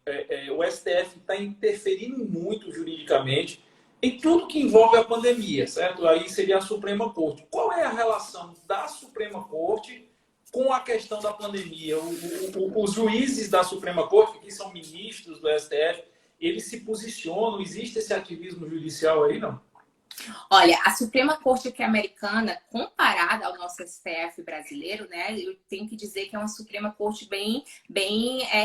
O STF está interferindo muito juridicamente em tudo que envolve a pandemia, certo? Aí seria a Suprema Corte. Qual é a relação da Suprema Corte com a questão da pandemia, os juízes da Suprema Corte, que são ministros do STF, eles se posicionam? Existe esse ativismo judicial aí, não? Olha, a Suprema Corte aqui americana, comparada ao nosso STF brasileiro, né, eu tenho que dizer que é uma Suprema Corte bem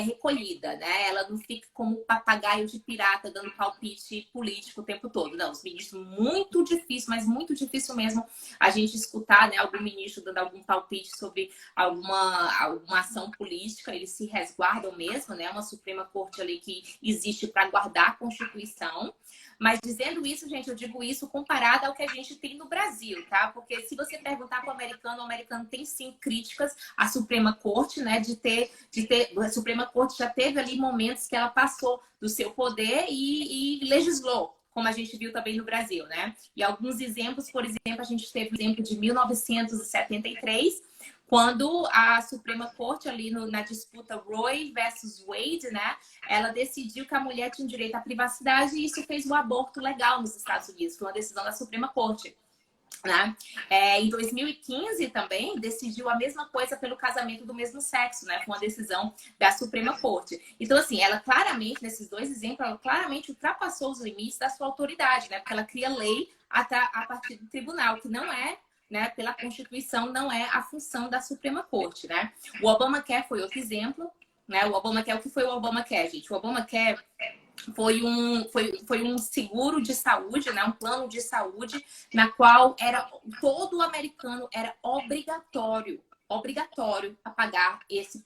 recolhida, né? Ela não fica como papagaio de pirata dando palpite político o tempo todo. Não, os ministros, muito difícil, mas muito difícil mesmo a gente escutar, né, algum ministro dando algum palpite sobre alguma ação política. Eles se resguardam mesmo, né? Uma Suprema Corte ali que existe para guardar a Constituição. Mas dizendo isso, gente, eu digo isso comparado ao que a gente tem no Brasil, tá? Porque se você perguntar para o americano tem sim críticas à Suprema Corte, né? A Suprema Corte já teve ali momentos que ela passou do seu poder e legislou, como a gente viu também no Brasil, né? E alguns exemplos, por exemplo, a gente teve o exemplo de 1973, quando a Suprema Corte, ali na disputa Roe versus Wade, né, ela decidiu que a mulher tinha direito à privacidade e isso fez o aborto legal nos Estados Unidos. Foi uma decisão da Suprema Corte. Né? Em 2015 também decidiu a mesma coisa pelo casamento do mesmo sexo, né? Com a decisão da Suprema Corte. Então, assim, ela claramente, nesses dois exemplos, ela claramente ultrapassou os limites da sua autoridade, né? Porque ela cria lei a partir do tribunal, que não é, né, pela Constituição, não é a função da Suprema Corte, né? O Obamacare foi outro exemplo, né? O Obamacare, o que foi o Obamacare, gente? O Obamacare foi um seguro de saúde, né? Um plano de saúde na qual todo americano era obrigatório a pagar esse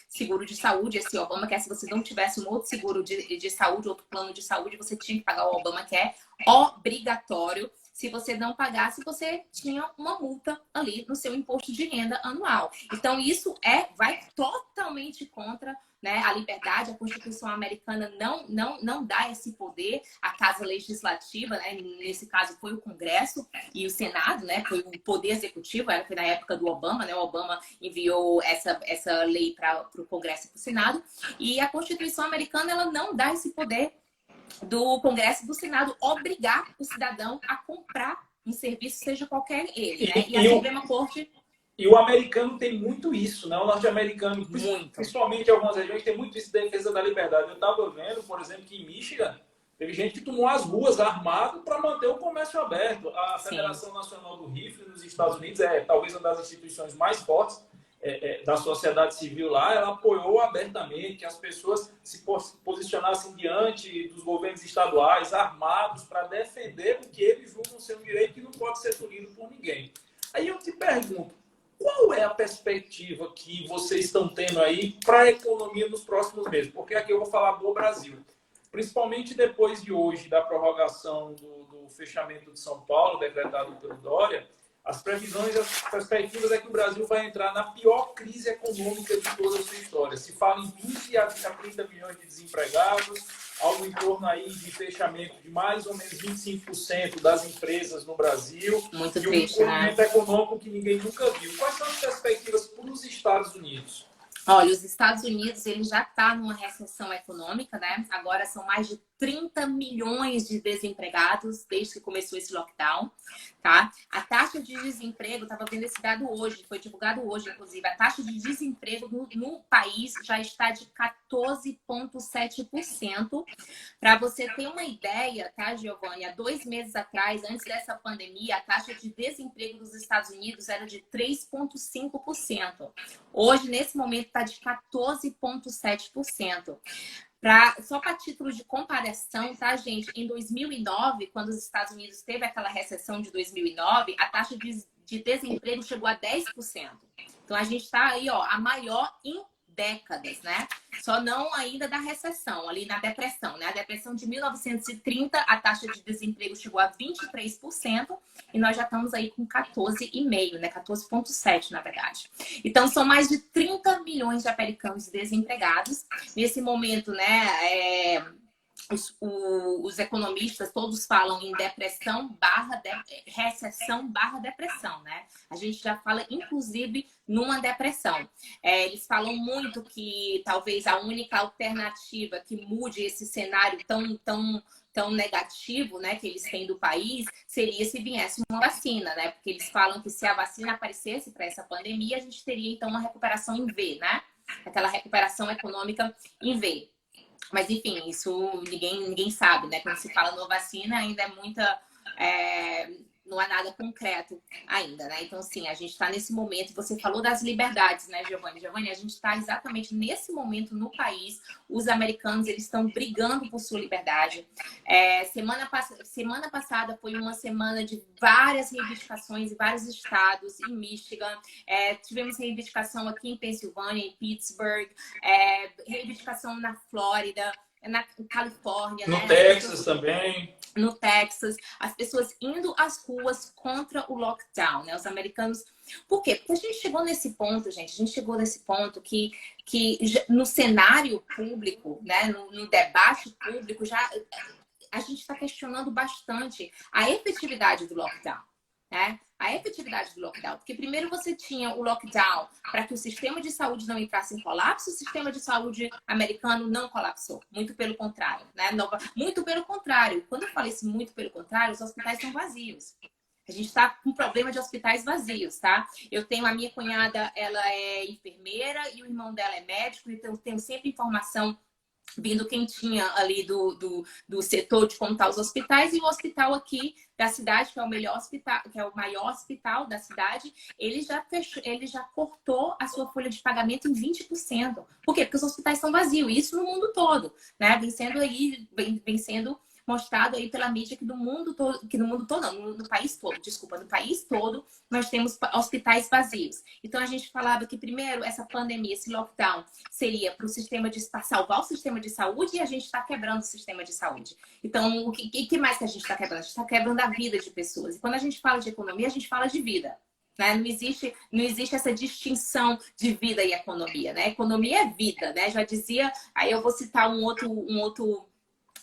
seguro de saúde, esse Obamacare. Se você não tivesse um outro seguro de saúde, outro plano de saúde, você tinha que pagar o Obamacare, obrigatório. Se você não pagasse, você tinha uma multa ali no seu imposto de renda anual. Então, isso vai totalmente contra, né, a liberdade. A Constituição americana não dá esse poder à Casa Legislativa, né? Nesse caso foi o Congresso e o Senado, né? Foi o Poder Executivo, foi na época do Obama, né? O Obama enviou essa lei para o Congresso e para o Senado. E a Constituição americana, ela não dá esse poder do Congresso e do Senado obrigar o cidadão a comprar um serviço, seja qualquer ele, né? E a Suprema Corte... E o americano tem muito isso, né? O norte-americano, principalmente em algumas regiões, tem muito isso de defesa da liberdade. Eu estava vendo, por exemplo, que em Michigan, teve gente que tomou as ruas armado para manter o comércio aberto. A Federação Nacional do Rifle nos Estados Unidos é talvez uma das instituições mais fortes da sociedade civil lá. Ela apoiou abertamente que as pessoas se posicionassem diante dos governos estaduais armados para defender o que eles julgam ser um direito que não pode ser tolhido por ninguém. Aí eu te pergunto, qual é a perspectiva que vocês estão tendo aí para a economia nos próximos meses? Porque aqui eu vou falar do Brasil. Principalmente depois de hoje, da prorrogação do fechamento de São Paulo, decretado pelo Dória, as previsões, as perspectivas é que o Brasil vai entrar na pior crise econômica de toda a sua história. Se fala em 20 a 30 milhões de desempregados, algo em torno aí de fechamento de mais ou menos 25% das empresas no Brasil. Muito e triste, um crescimento econômico que ninguém nunca viu. Quais são as perspectivas para os Estados Unidos? Olha, os Estados Unidos, ele já está numa recessão econômica, né? Agora são mais de 30 milhões de desempregados desde que começou esse lockdown, tá? A taxa de desemprego, estava vendo esse dado hoje, foi divulgado hoje, inclusive, a taxa de desemprego no país já está de 14,7%. Para você ter uma ideia, tá, Giovanni? Há 2 meses atrás, antes dessa pandemia, a taxa de desemprego dos Estados Unidos era de 3,5%. Hoje, nesse momento, está de 14,7%. Só para título de comparação, tá, gente? Em 2009, quando os Estados Unidos teve aquela recessão de 2009, a taxa de desemprego chegou a 10%. Então, a gente está aí, ó, a maior em décadas, né? Só não ainda da recessão, ali na depressão, né? A depressão de 1930, a taxa de desemprego chegou a 23% e nós já estamos aí com 14,5%, né? 14,7%, na verdade. Então, são mais de 30 milhões de americanos desempregados. Nesse momento, né, os economistas todos falam em recessão barra depressão, né? A gente já fala, inclusive, numa depressão. Eles falam muito que talvez a única alternativa que mude esse cenário tão negativo, né, que eles têm do país, seria se viesse uma vacina, né? Porque eles falam que se a vacina aparecesse para essa pandemia, a gente teria, então, uma recuperação em V, né? Aquela recuperação econômica em V. Mas, enfim, isso ninguém sabe, né? Quando se fala numa vacina, ainda é muita... não há nada concreto ainda, né? Então, assim, a gente está nesse momento... Você falou das liberdades, né, Giovanni? Giovanni, a gente está exatamente nesse momento no país. Os americanos, eles estão brigando por sua liberdade. Semana passada foi uma semana de várias reivindicações em vários estados. Em Michigan, tivemos reivindicação aqui em Pensilvânia, em Pittsburgh, reivindicação na Flórida, na Califórnia, no né? Texas também. No Texas, as pessoas indo às ruas contra o lockdown, né? Os americanos... Por quê? Porque a gente chegou nesse ponto, gente, que no cenário público, né? No debate público, já a gente está questionando bastante a efetividade do lockdown, né? A efetividade do lockdown. Porque primeiro você tinha o lockdown para que o sistema de saúde não entrasse em colapso, o sistema de saúde americano não colapsou. Muito pelo contrário, né? Muito pelo contrário. Quando eu falei isso, muito pelo contrário, os hospitais estão vazios. A gente está com problema de hospitais vazios, tá? Eu tenho a minha cunhada, ela é enfermeira e o irmão dela é médico, então eu tenho sempre informação vindo quentinha ali do setor de como estão os hospitais, e o hospital aqui da cidade, que é o melhor hospital, que é o maior hospital da cidade, ele já cortou a sua folha de pagamento em 20%. Por quê? Porque os hospitais estão vazios, isso no mundo todo, né? Vem sendo mostrado aí pela mídia que no mundo todo, no país todo, desculpa, no país todo nós temos hospitais vazios. Então a gente falava que primeiro essa pandemia, esse lockdown seria para o sistema para salvar o sistema de saúde, e a gente está quebrando o sistema de saúde. Então o que mais que a gente está quebrando? A gente está quebrando a vida de pessoas. E quando a gente fala de economia, a gente fala de vida. Né? Não existe essa distinção de vida e economia, né? Economia é vida, né? Já dizia, aí eu vou citar um outro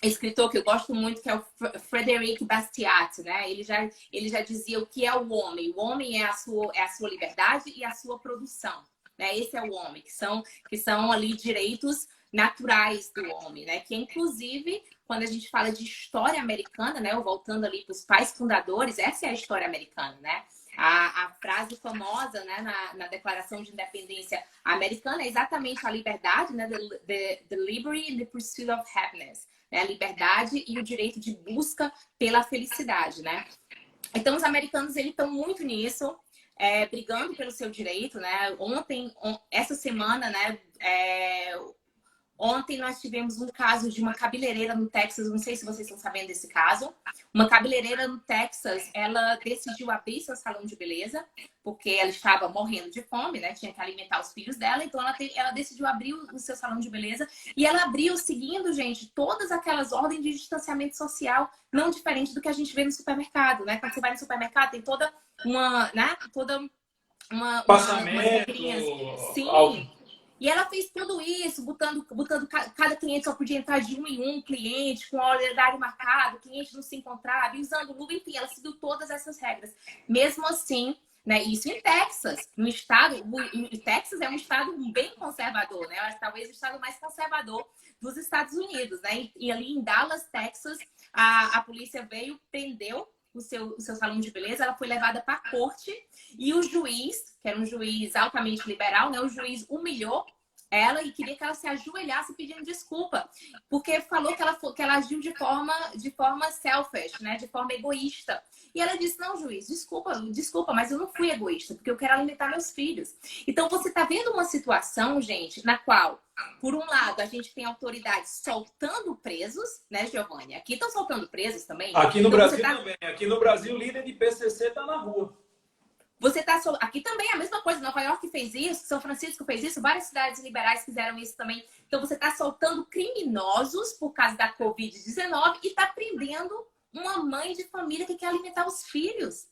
escritor que eu gosto muito, que é o Frederic Bastiat, né? Ele já dizia o que é o homem. O homem é a sua liberdade e a sua produção, né? Esse é o homem, que são ali direitos naturais do homem, né? Que inclusive, quando a gente fala de história americana, né? Voltando ali para os pais fundadores, essa é a história americana, né? A frase famosa, né, na Declaração de Independência Americana é exatamente a liberdade, né? The liberty and the pursuit of happiness. Né? A liberdade e o direito de busca pela felicidade, né? Então, os americanos, eles estão muito nisso, brigando pelo seu direito, né? Essa semana, né? Ontem nós tivemos um caso de uma cabeleireira no Texas, não sei se vocês estão sabendo desse caso. Uma cabeleireira no Texas, ela decidiu abrir seu salão de beleza, porque ela estava morrendo de fome, né? Tinha que alimentar os filhos dela, então ela decidiu abrir o seu salão de beleza. E ela abriu seguindo, gente, todas aquelas ordens de distanciamento social, não diferente do que a gente vê no supermercado, né? Quando você vai no supermercado, tem toda uma, né? Passamento, umas regrinhas. Sim. E ela fez tudo isso, botando cada cliente só podia entrar de um em um cliente, com horário marcado, o cliente não se encontrava, e usando luva, enfim, ela seguiu todas essas regras. Mesmo assim, né, isso em Texas, Texas é um estado bem conservador, né? Talvez o estado mais conservador dos Estados Unidos, né? E ali em Dallas, Texas, a polícia veio, prendeu o seu salão de beleza, ela foi levada para a corte, e o juiz, que era um juiz altamente liberal, né, o juiz humilhou ela e queria que ela se ajoelhasse pedindo desculpa, porque falou que ela agiu de forma selfish, né, de forma egoísta. E ela disse: não, juiz, desculpa, mas eu não fui egoísta, porque eu quero alimentar meus filhos. Então você está vendo uma situação, gente, na qual, por um lado, a gente tem autoridades soltando presos, né, Giovanni? Aqui estão soltando presos também. Aqui no Brasil também. Aqui no Brasil, o líder de PCC está na rua. Aqui também é a mesma coisa. Nova York fez isso, São Francisco fez isso, várias cidades liberais fizeram isso também. Então você está soltando criminosos por causa da Covid-19 e está prendendo uma mãe de família que quer alimentar os filhos.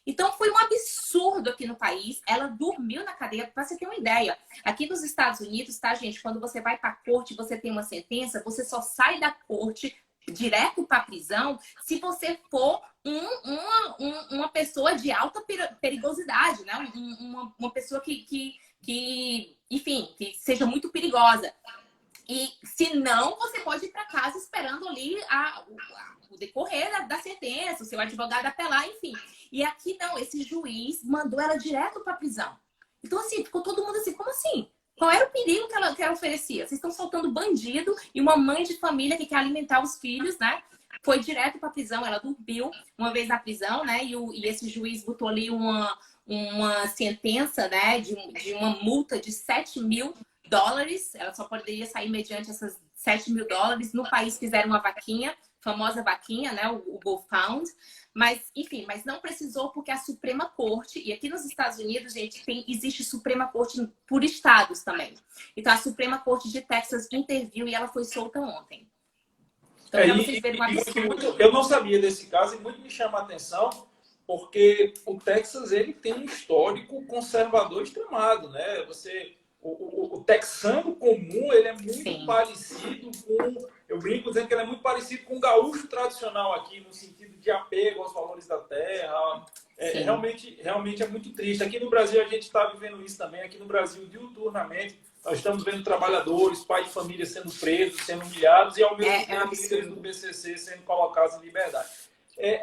Então foi um absurdo aqui no país. Ela dormiu na cadeia, para você ter uma ideia. Aqui nos Estados Unidos, tá, gente? Quando você vai para a corte, você tem uma sentença, você só sai da corte direto para a prisão se você for uma pessoa de alta perigosidade, né? Uma pessoa enfim, que seja muito perigosa. E se não, você pode ir para casa esperando ali o decorrer da sentença, o seu advogado apelar, enfim. E aqui não, esse juiz mandou ela direto para a prisão. Então, assim, ficou todo mundo assim, como assim? Qual era o perigo que ela oferecia? Vocês estão soltando bandido e uma mãe de família que quer alimentar os filhos, né? Foi direto para a prisão, ela dormiu uma vez na prisão, né? E esse juiz botou ali uma sentença, né? De uma multa de $7.000. Ela só poderia sair mediante essas $7.000. No país fizeram uma vaquinha, famosa vaquinha, né? O GoFund. Mas, enfim, mas não precisou porque a Suprema Corte, e aqui nos Estados Unidos, gente, existe Suprema Corte por estados também. Então, a Suprema Corte de Texas interviu e ela foi solta ontem. Então, para vocês verem um absurdo. Eu não sabia desse caso e muito me chama a atenção porque o Texas, ele tem um histórico conservador extremado, né? O texano comum, ele é muito parecido com... Eu brinco dizendo que ele é muito parecido com o gaúcho tradicional aqui, no sentido de apego aos valores da terra. Realmente é muito triste. Aqui no Brasil, a gente está vivendo isso também. Aqui no Brasil, diuturnamente, nós estamos vendo trabalhadores, pais de família sendo presos, sendo humilhados e, ao mesmo tempo, líderes do BCC sendo colocados em liberdade.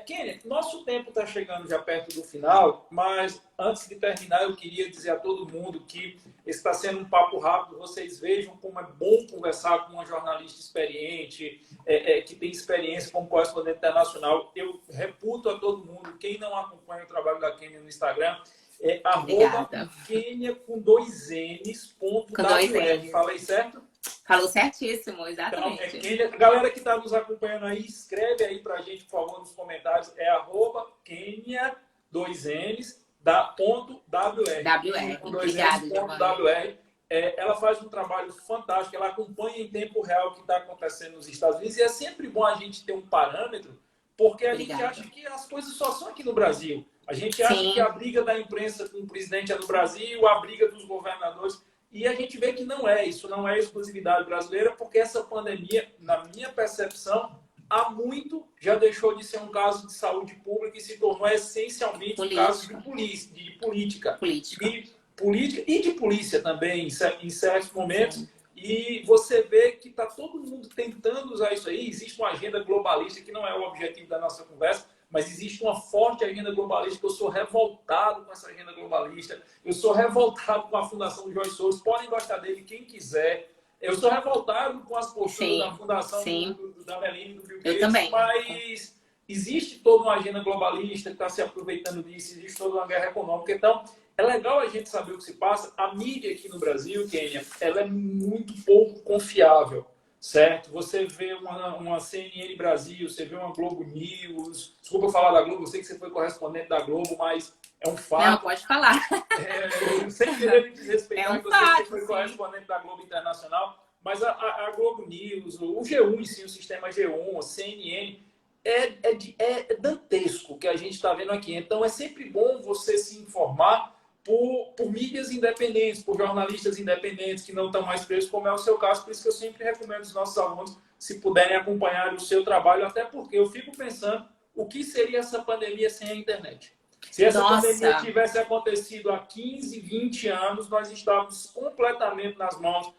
Kênia, nosso tempo está chegando já perto do final, mas antes de terminar, eu queria dizer a todo mundo que esse está sendo um papo rápido. Vocês vejam como é bom conversar com uma jornalista experiente, que tem experiência como correspondente internacional. Eu reputo a todo mundo, quem não acompanha o trabalho da Kênia no Instagram, @Kênia com 2Ns.wr. Falei certo? Falou certíssimo, exatamente. Então, galera que está nos acompanhando aí, escreve aí para a gente, por favor, nos comentários. @Kênia 2Ns .wr. Obrigada, ela faz um trabalho fantástico, ela acompanha em tempo real o que está acontecendo nos Estados Unidos e é sempre bom a gente ter um parâmetro, porque a gente acha que as coisas só são aqui no Brasil. A gente acha que a briga da imprensa com o presidente é no Brasil, a briga dos governadores... E a gente vê que isso não é exclusividade brasileira, porque essa pandemia, na minha percepção, há muito já deixou de ser um caso de saúde pública e se tornou essencialmente um caso de política. E de polícia também, em certos momentos. Sim. E você vê que está todo mundo tentando usar isso aí. Existe uma agenda globalista, que não é o objetivo da nossa conversa, mas existe uma forte agenda globalista, que eu sou revoltado com essa agenda globalista. Eu sou revoltado com a Fundação do Jorge Soros. Podem gostar dele quem quiser. Eu sou revoltado com as posturas da Fundação da Meline, do Bill Gates, mas existe toda uma agenda globalista que está se aproveitando disso, existe toda uma guerra econômica. Então, é legal a gente saber o que se passa. A mídia aqui no Brasil, Kênia, ela é muito pouco confiável. Certo? Você vê uma CNN Brasil, você vê uma Globo News. Desculpa eu falar da Globo, eu sei que você foi correspondente da Globo, mas é um fato. Não, pode falar. Sem querer me desrespeitar, você foi correspondente da Globo Internacional, mas a Globo News, o G1 em si, o sistema G1, a CNN, é dantesco o que a gente está vendo aqui. Então, é sempre bom você se informar por mídias independentes, por jornalistas independentes que não estão mais presos, como é o seu caso. Por isso que eu sempre recomendo aos nossos alunos, se puderem acompanhar o seu trabalho, até porque eu fico pensando o que seria essa pandemia sem a internet. Se essa pandemia tivesse acontecido há 15, 20 anos, nós estávamos completamente nas mãos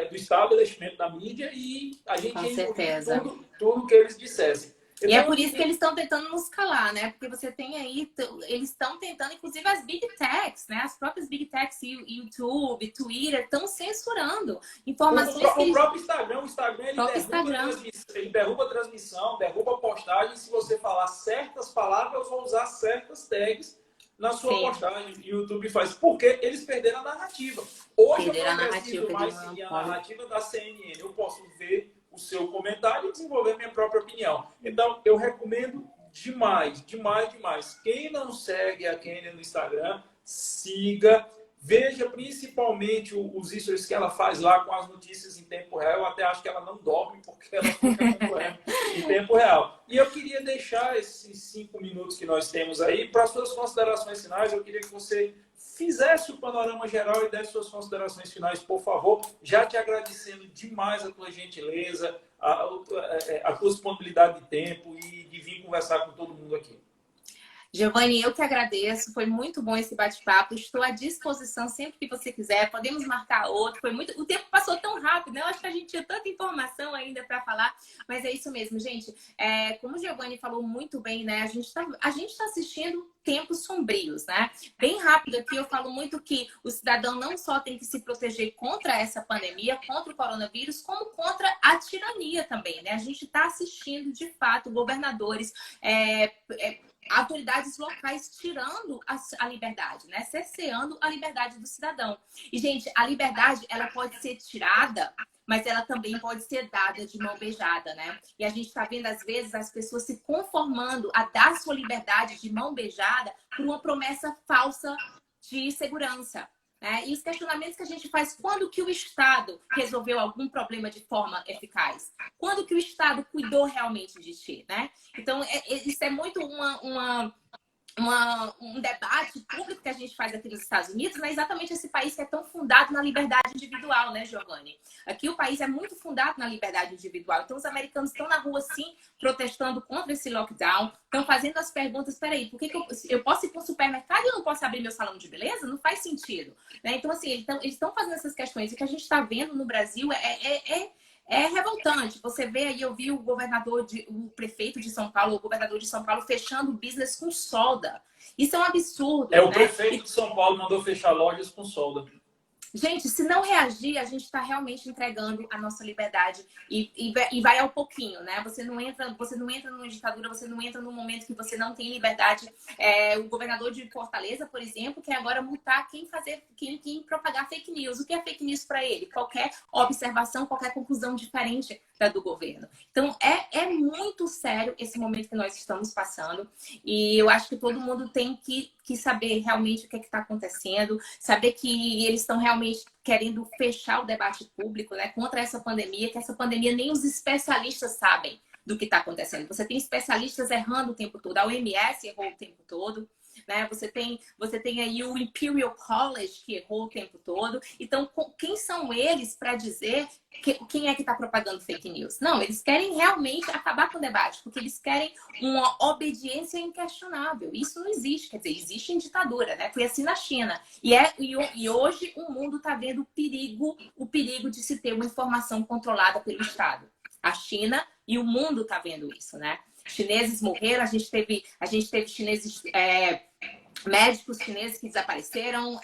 do estabelecimento da mídia e a gente ia engolir tudo que eles dissessem. E é por isso que eles estão tentando nos calar, né? Porque você tem aí, eles estão tentando, inclusive as Big Techs, né? As próprias Big Techs, YouTube, Twitter, estão censurando informações. O próprio Instagram, ele derruba a transmissão, derruba a postagem se você falar certas palavras ou usar certas tags na sua postagem. O YouTube faz. Porque eles perderam a narrativa. Hoje eu não preciso mais seguir a narrativa da CNN. Eu posso ver o seu comentário e desenvolver minha própria opinião. Então, eu recomendo demais. Quem não segue a Kênia no Instagram, siga. Veja principalmente os stories que ela faz lá com as notícias em tempo real. Eu até acho que ela não dorme porque ela fica acompanhando em tempo real. E eu queria deixar esses 5 minutos que nós temos aí. Para as suas considerações finais, eu queria que você fizesse o panorama geral e desse suas considerações finais, por favor. Já te agradecendo demais a tua gentileza, a tua disponibilidade de tempo e de vir conversar com todo mundo aqui. Giovanni, eu que agradeço. Foi muito bom esse bate-papo. Estou à disposição sempre que você quiser. Podemos marcar outro. Foi muito... O tempo passou tão rápido, né? Eu acho que a gente tinha tanta informação ainda para falar, mas é isso mesmo, gente. Como o Giovanni falou muito bem, né? A gente tá assistindo tempos sombrios, né? Bem rápido aqui, eu falo muito que o cidadão não só tem que se proteger contra essa pandemia, contra o coronavírus, como contra a tirania também, né? A gente está assistindo, de fato, governadores, autoridades locais tirando a liberdade, né? Cerceando a liberdade do cidadão. E, gente, a liberdade, ela pode ser tirada, mas ela também pode ser dada de mão beijada, né? E a gente está vendo, às vezes, as pessoas se conformando a dar sua liberdade de mão beijada por uma promessa falsa de segurança. E os questionamentos que a gente faz, quando que o Estado resolveu algum problema de forma eficaz? Quando que o Estado cuidou realmente de ti, né? Então, isso é muito um debate público que a gente faz aqui nos Estados Unidos, né? Exatamente esse país que é tão fundado na liberdade individual, né, Giovanni? Aqui o país é muito fundado na liberdade individual. Então, os americanos estão na rua, sim, protestando contra esse lockdown, estão fazendo as perguntas, peraí, por que eu posso ir para o supermercado e eu não posso abrir meu salão de beleza? Não faz sentido, né? Então, assim, eles estão fazendo essas questões. E o que a gente está vendo no Brasil é revoltante. Você vê aí, eu vi o prefeito de São Paulo, o governador de São Paulo fechando o business com solda. Isso é um absurdo. O prefeito de São Paulo mandou fechar lojas com solda. Gente, se não reagir, a gente está realmente entregando a nossa liberdade e vai ao pouquinho, né? Você não entra numa ditadura, você não entra num momento que você não tem liberdade. O governador de Fortaleza, por exemplo, quer agora multar quem propagar fake news. O que é fake news para ele? Qualquer observação, qualquer conclusão diferente da do governo. Então, é muito sério esse momento que nós estamos passando e eu acho que todo mundo tem que saber realmente o que está acontecendo, saber que eles estão realmente querendo fechar o debate público, né, contra essa pandemia, que essa pandemia nem os especialistas sabem do que está acontecendo. Você tem especialistas errando o tempo todo, a OMS errou o tempo todo, né? Você tem aí o Imperial College que errou o tempo todo. Então, quem são eles para dizer quem é que está propagando fake news? Não, eles querem realmente acabar com o debate, porque eles querem uma obediência inquestionável. Isso não existe, quer dizer, existe em ditadura, né? Foi assim na China. E hoje o mundo está vendo o perigo de se ter uma informação controlada pelo Estado. A China e o mundo está vendo isso, né? Chineses morreram, a gente teve chineses, médicos chineses que desapareceram,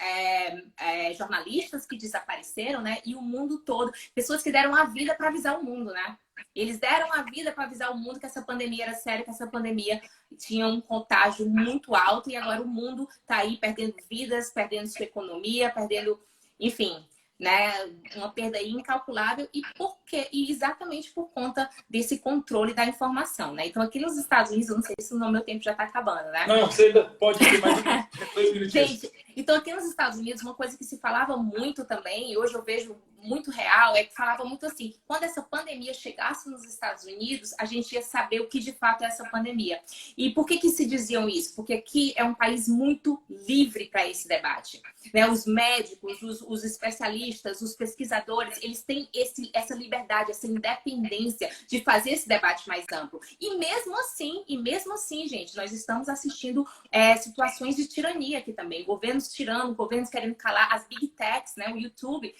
jornalistas que desapareceram, né? E o mundo todo, pessoas que deram a vida para avisar o mundo, né? Eles deram a vida para avisar o mundo que essa pandemia era séria, que essa pandemia tinha um contágio muito alto e agora o mundo está aí perdendo vidas, perdendo sua economia, perdendo, enfim, né, uma perda incalculável e exatamente por conta desse controle da informação, né? Então aqui nos Estados Unidos, eu não sei se o meu tempo já está acabando, né? Não, você ainda pode ter mais 2 minutinhos. Gente, então aqui nos Estados Unidos, uma coisa que se falava muito também, e hoje eu vejo muito real, que falava muito assim, que quando essa pandemia chegasse nos Estados Unidos, a gente ia saber o que de fato é essa pandemia. E por que se diziam isso? Porque aqui é um país muito livre para esse debate, né? Os médicos, os especialistas, os pesquisadores, eles têm essa liberdade, essa independência de fazer esse debate mais amplo. E mesmo assim, gente, nós estamos assistindo situações de tirania aqui também, governos tirando, governos querendo calar as big techs, né? O YouTube,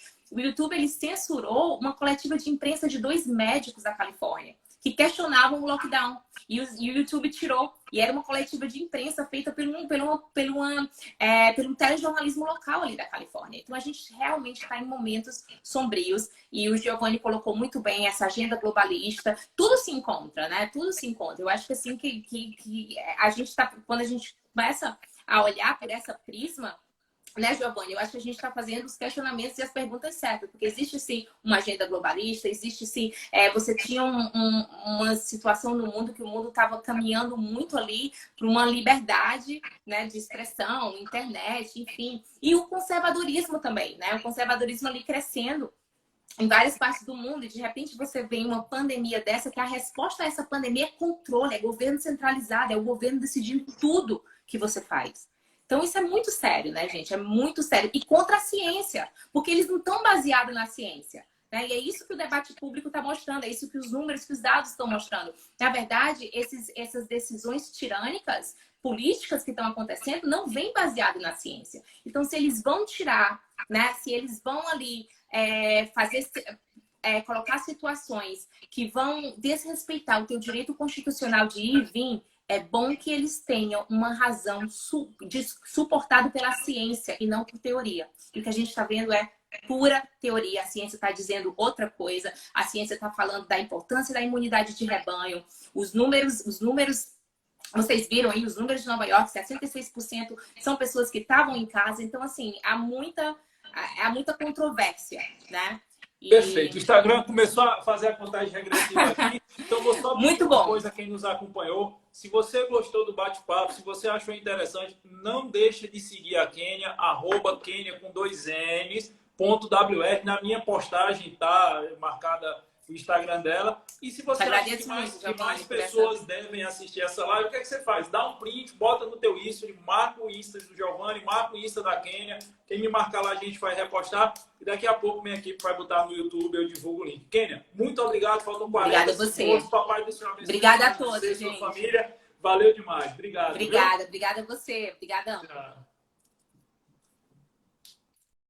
ele censurou uma coletiva de imprensa de 2 médicos da Califórnia que questionavam o lockdown. E o YouTube tirou. E era uma coletiva de imprensa feita por um telejornalismo local ali da Califórnia. Então, a gente realmente está em momentos sombrios. E o Giovanni colocou muito bem essa agenda globalista. Tudo se encontra, né? Tudo se encontra. Eu acho que assim que a gente está... Quando a gente começa a olhar por essa prisma, né, Giovanni? Eu acho que a gente está fazendo os questionamentos e as perguntas certas, porque existe sim uma agenda globalista, existe sim. Você tinha uma situação no mundo que o mundo estava caminhando muito ali para uma liberdade, né, de expressão, internet, enfim. E o conservadorismo também, né? O conservadorismo ali crescendo. em várias partes do mundo, e de repente você vê uma pandemia dessa, que a resposta a essa pandemia é controle, é governo centralizado, é o governo decidindo tudo que você faz. Então isso é muito sério, né, gente? É muito sério. E contra a ciência, porque eles não estão baseados na ciência. Né? E é isso que o debate público está mostrando, é isso que os números, que os dados estão mostrando. Na verdade, essas decisões tirânicas, políticas que estão acontecendo, não vêm baseadas na ciência. Então, se eles vão tirar, né? Se eles vão ali colocar situações que vão desrespeitar o teu direito constitucional de ir e vir, é bom que eles tenham uma razão suportada pela ciência e não por teoria. E o que a gente está vendo é pura teoria. A ciência está dizendo outra coisa. A ciência está falando da importância da imunidade de rebanho. Os números, vocês viram aí, os números de Nova York, 66% são pessoas que estavam em casa. Então, assim, há muita controvérsia, né? Perfeito. O Instagram começou a fazer a contagem regressiva aqui. Então, vou só pedir uma coisa a quem nos acompanhou. Se você gostou do bate-papo, se você achou interessante, não deixe de seguir a Kênia, @Kênia com 2 N's, .ws. Na minha postagem está marcada o Instagram dela. E se você acha que mais pessoas devem assistir essa live, o que é que você faz? Dá um print, bota no teu Insta, marca o Insta do Giovanni, marca o Insta da Kênia. Quem me marcar lá, a gente vai repostar. E daqui a pouco minha equipe vai botar no YouTube, eu divulgo o link. Kênia, muito obrigado. Faltam 40 Obrigada a você. Papai do Senhor. Obrigada a todos, gente. Sua família. Valeu demais. Obrigado. Obrigada a você. Obrigadão. Tchau.